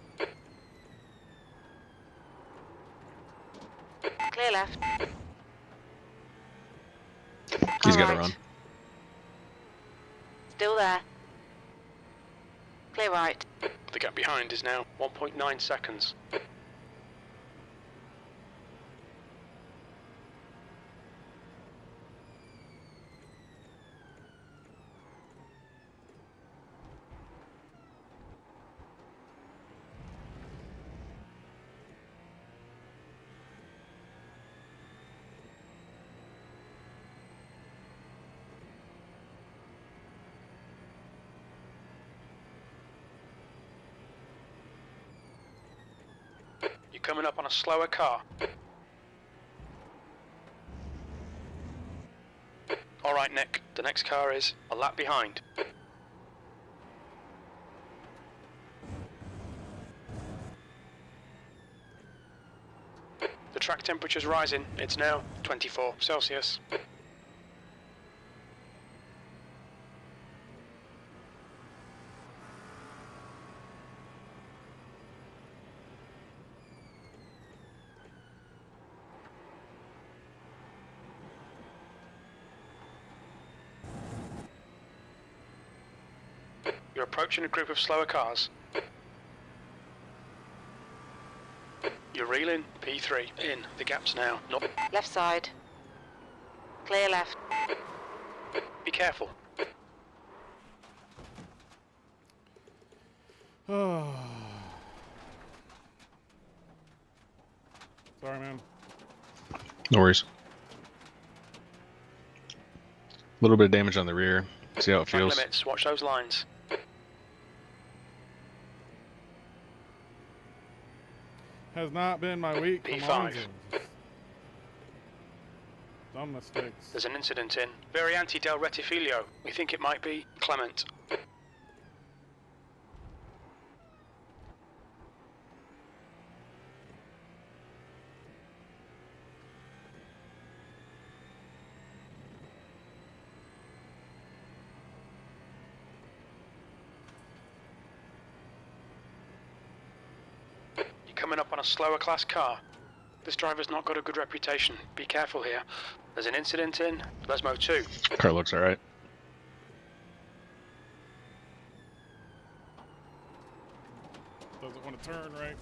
Clear left. He's Car got to right. run. Still there. Clear right. The gap behind is now 1.9 seconds. You're coming up on a slower car. All right, Nick. The next car is a lap behind. The track temperature's rising. It's now 24 Celsius. You're approaching a group of slower cars. You're reeling. P3 in. The gap's now not. Left side. Clear left. Be careful. Sorry, man. No worries. A little bit of damage on the rear. See how it Track feels. limits. Watch those lines. Has not been my week. P5. For Monza. Dumb mistakes. There's an incident in Variante del Rettifilo. We think it might be Clement. coming up on a slower class car. This driver's not got a good reputation. Be careful here. There's an incident in Lesmo 2. Car looks alright. Doesn't want to turn right.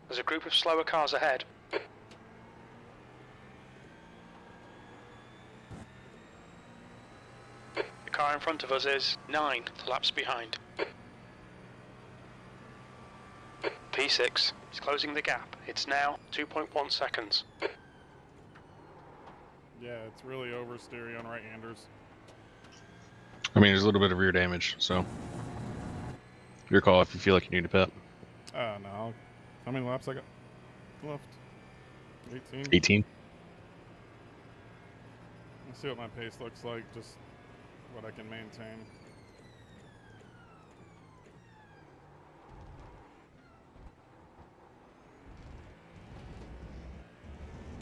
There's a group of slower cars ahead. The car in front of us is 9 laps behind. P6 is closing the gap. It's now 2.1 seconds. Yeah, it's really oversteery on right-handers. I mean, there's a little bit of rear damage, so your call if you feel like you need to pit. No. How many laps I got left? 18? 18. Let's see what my pace looks like, just what I can maintain.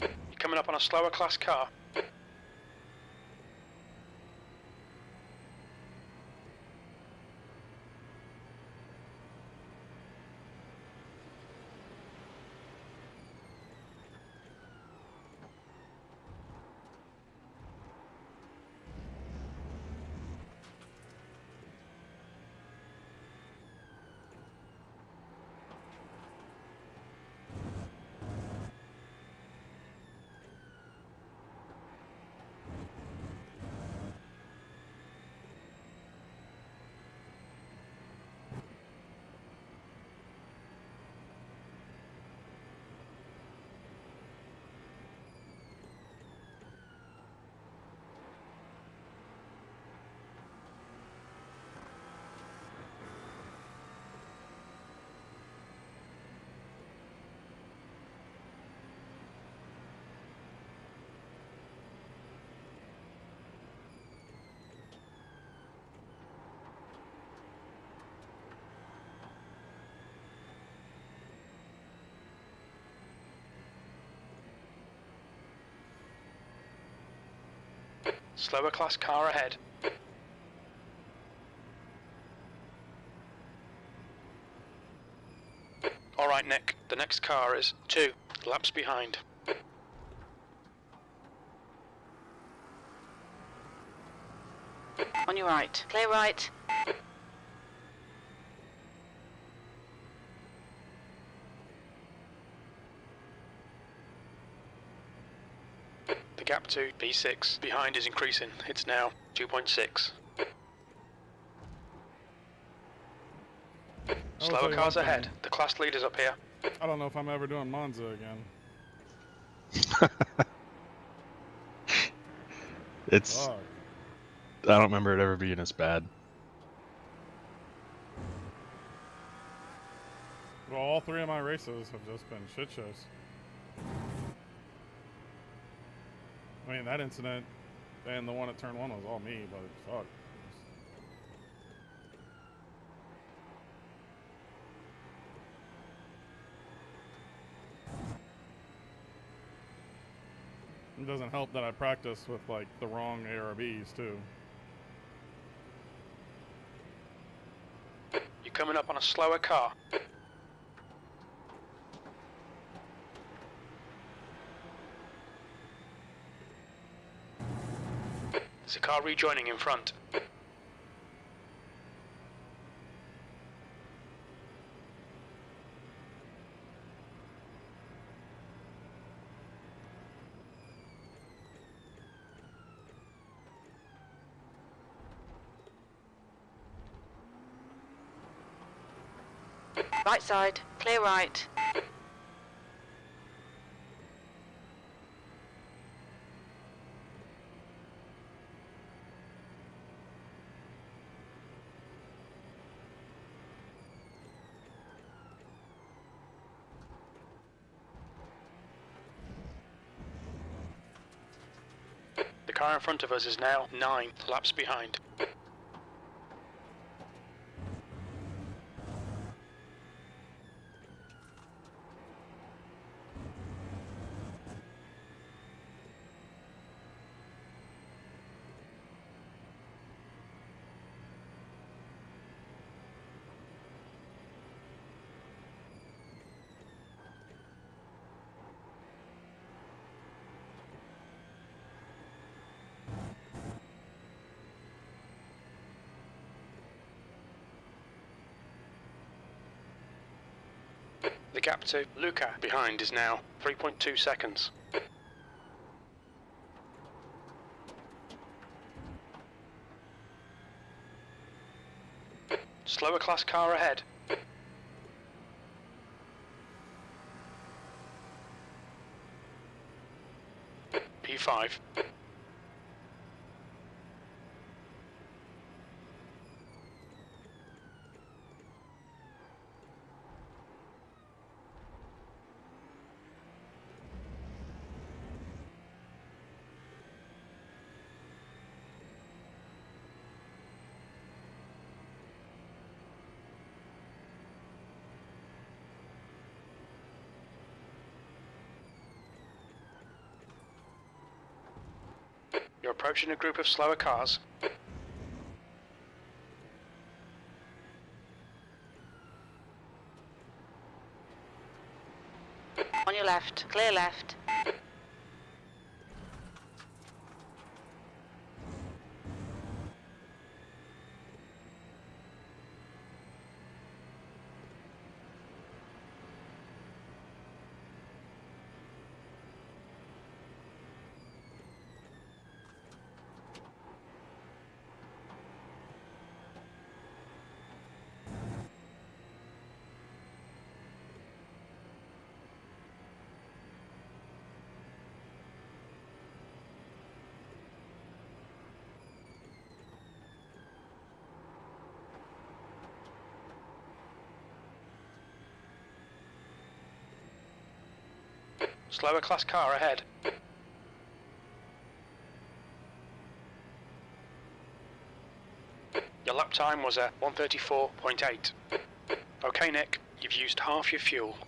You're coming up on a slower class car. Slower class car ahead. Alright, Nick. The next car is 2 laps behind. On your right. Clear right. The gap to B6 behind is increasing. It's now 2.6. Slower cars ahead. The class leader's up here. I don't know if I'm ever doing Monza again. It's. Fuck. I don't remember it ever being as bad. Well, all 3 of my races have just been shit shows. I mean, that incident and the one at turn 1 was all me, but fuck. It doesn't help that I practice with, like, the wrong ARBs, too. You're coming up on a slower car. There's a car rejoining in front. Right side. Clear right. The car in front of us is now 9 laps behind. The gap to Luca behind is now 3.2 seconds. Slower class car ahead. P5. You're approaching a group of slower cars. On your left, clear left. Slower class car ahead. Your lap time was a 1:34.8. Okay, Nick, you've used half your fuel.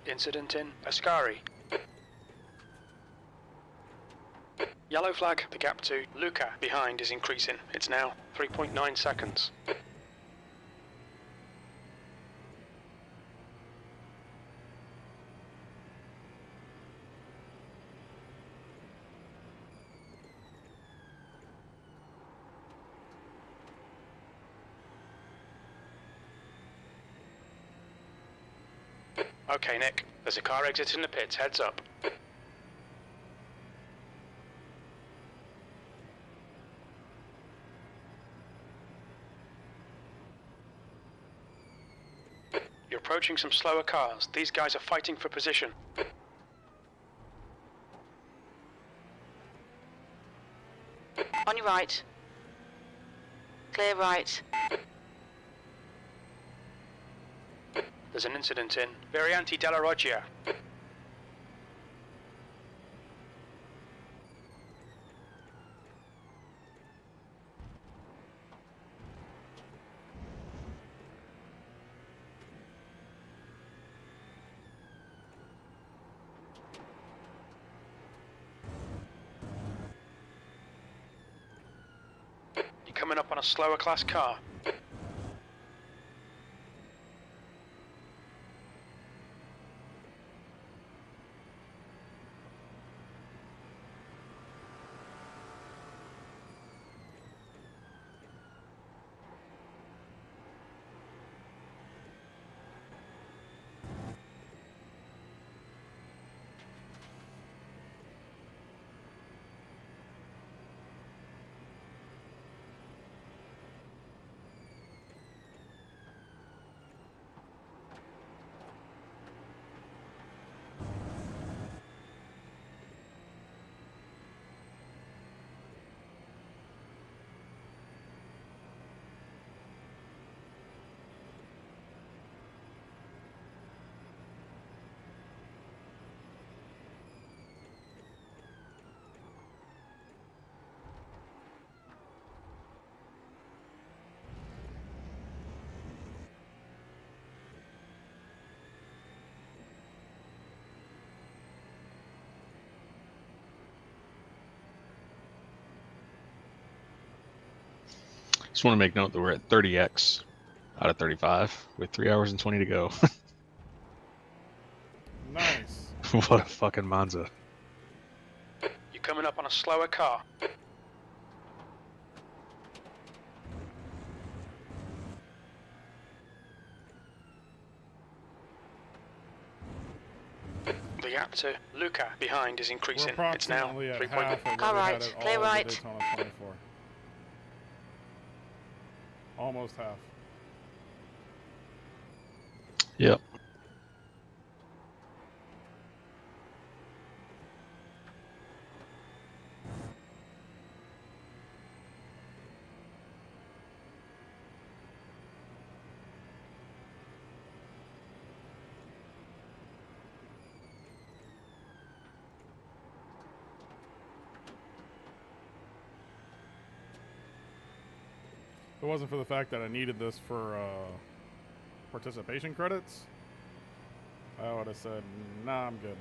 Incident in Ascari. Yellow flag, the gap to Luca behind is increasing. It's now 3.9 seconds. Okay, Nick, there's a car exiting the pits, heads up. You're approaching some slower cars. These guys are fighting for position. On your right. Clear right. There's an incident in Variante della Roggia. You're coming up on a slower class car. Just want to make note that we're at 30x out of 35 with 3 hours and 20 to go. Nice. What a fucking Monza. You're coming up on a slower car. The gap to Luca behind is We're increasing. It's now approximately at 3.1. half of what Car we had right, at clear all of right. the Daytona 24. Almost half. Yep. If it wasn't for the fact that I needed this for participation credits, I would have said, nah, I'm good.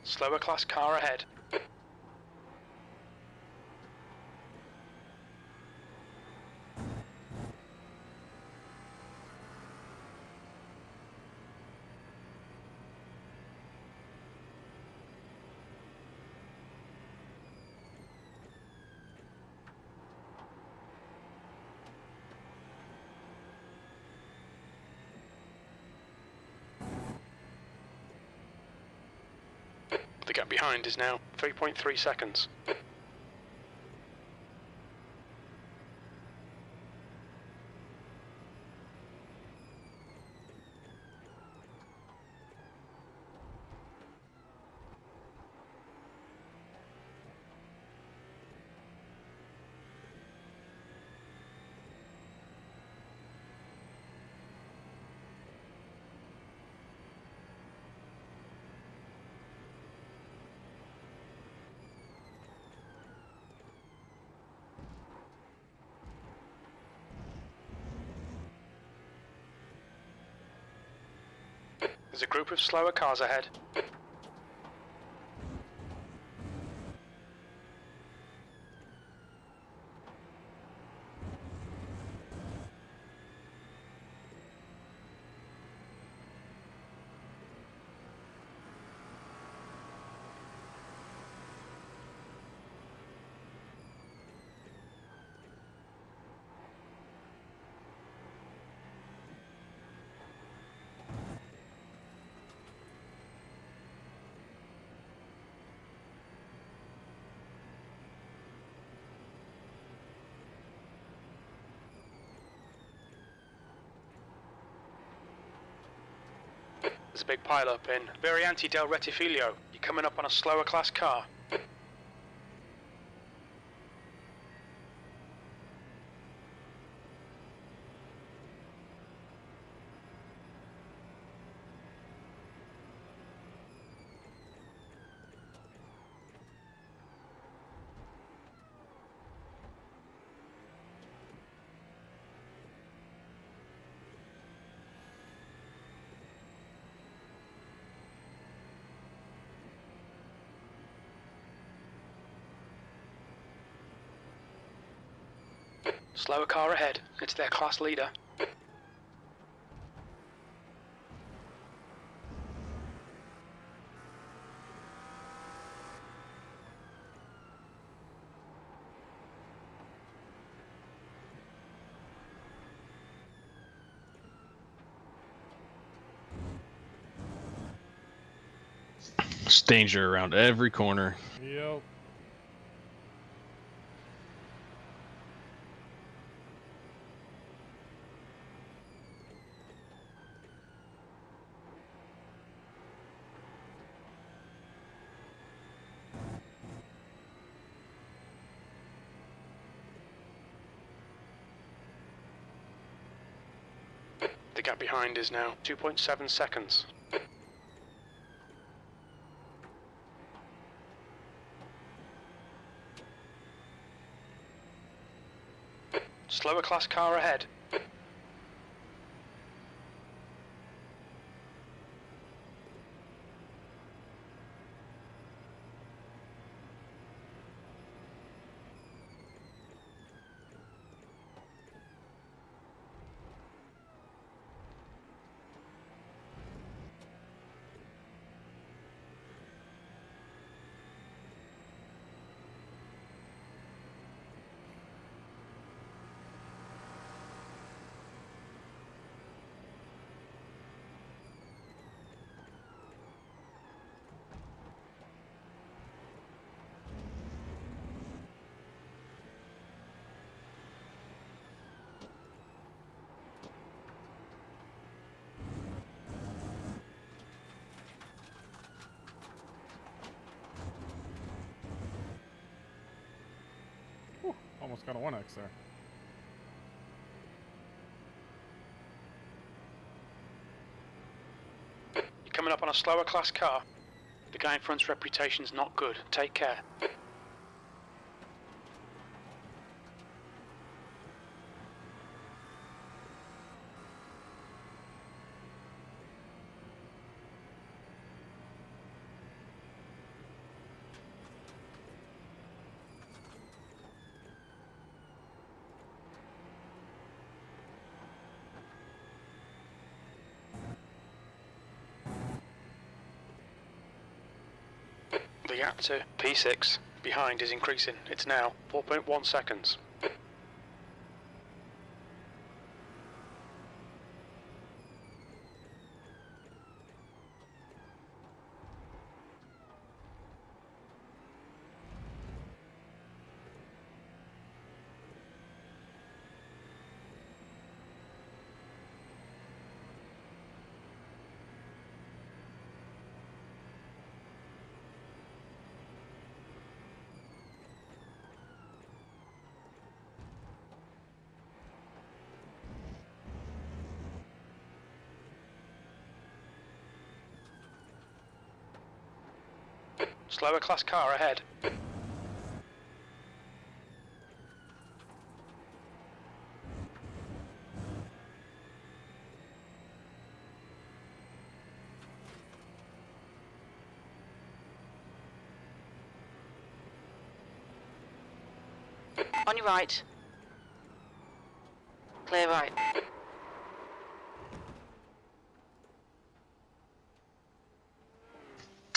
Slower class car ahead. The gap behind is now 3.3 seconds. There's a group of slower cars ahead. There's a big pile-up in Variante del Rettifilo. You're coming up on a slower class car. Slower car ahead. It's their class leader. There's danger around every corner. Yep. The gap behind is now 2.7 seconds. Slower class car ahead. Whew, almost got a 1x there. You're coming up on a slower class car. The guy in front's reputation's not good. Take care. The gap to P6 behind is increasing. It's now 4.1 seconds. Slower class car ahead. On your right. Clear right.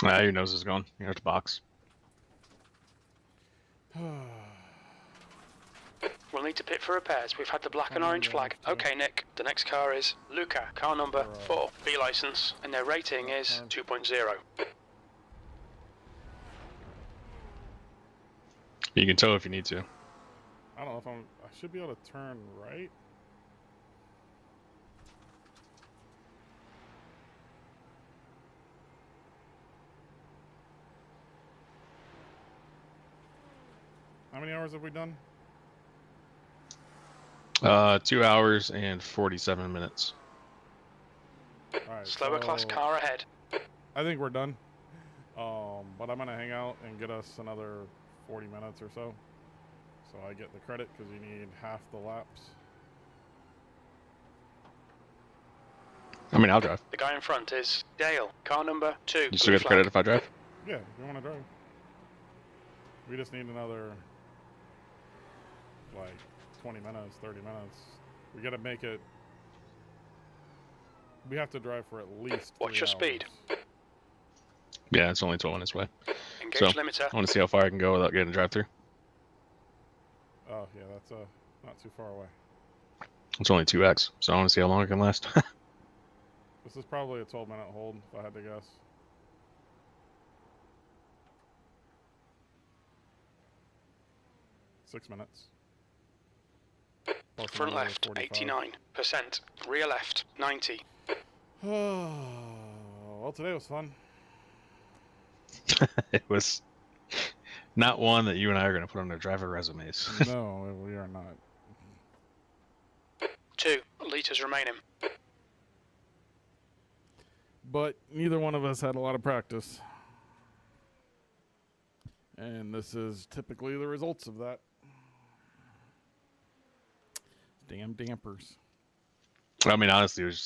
Your nose is gone. You have to box. We'll need to pit for repairs. We've had the black and orange flag. Okay, Nick. The next car is Luca, car number 4, B license, and their rating is 2.0. You can tow if you need to. I don't know if I should be able to turn right. How many hours have we done? 2 hours and 47 minutes. Alright, Slower class car ahead. I think we're done. But I'm gonna hang out and get us another 40 minutes or so. So I get the credit because you need half the laps. I mean, I'll drive. The guy in front is Dale, car number 2. You still get credit if I drive? Yeah, if you want to drive. We just need another, like, 20 minutes, 30 minutes. We gotta make it. We have to drive for at least 3 Watch your hours. speed. Yeah, it's only 12 minutes away. Engage So, limiter. I want to see how far I can go without getting a drive-through. Oh, yeah, that's not too far away. It's only 2x, so I want to see how long it can last. This is probably a 12-minute hold, if I had to guess. 6 minutes. Front left, 89%. Rear left, 90. Well, today was fun. It was not one that you and I are going to put on our driver resumes. No, we are not. 2 litres remaining. But neither one of us had a lot of practice. And this is typically the results of that. Damn dampers. I mean, honestly, it was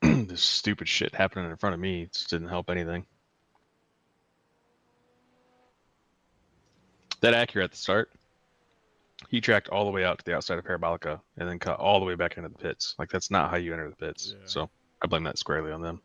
just this stupid shit happening in front of me. It just didn't help anything. That Acura at the start, he tracked all the way out to the outside of Parabolica and then cut all the way back into the pits. Like, that's not how you enter the pits. Yeah. So I blame that squarely on them.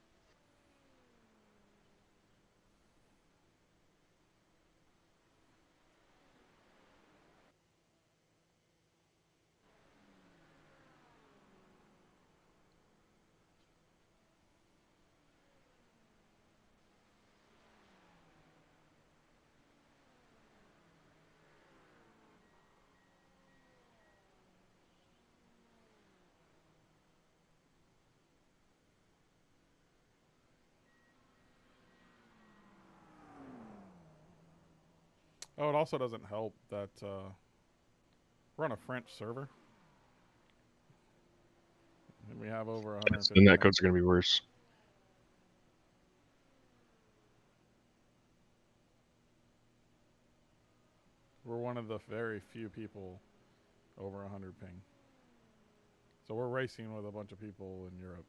Oh, it also doesn't help that we're on a French server. And we have over 150. And that codes are going to be worse. We're one of the very few people over 100 ping. So we're racing with a bunch of people in Europe.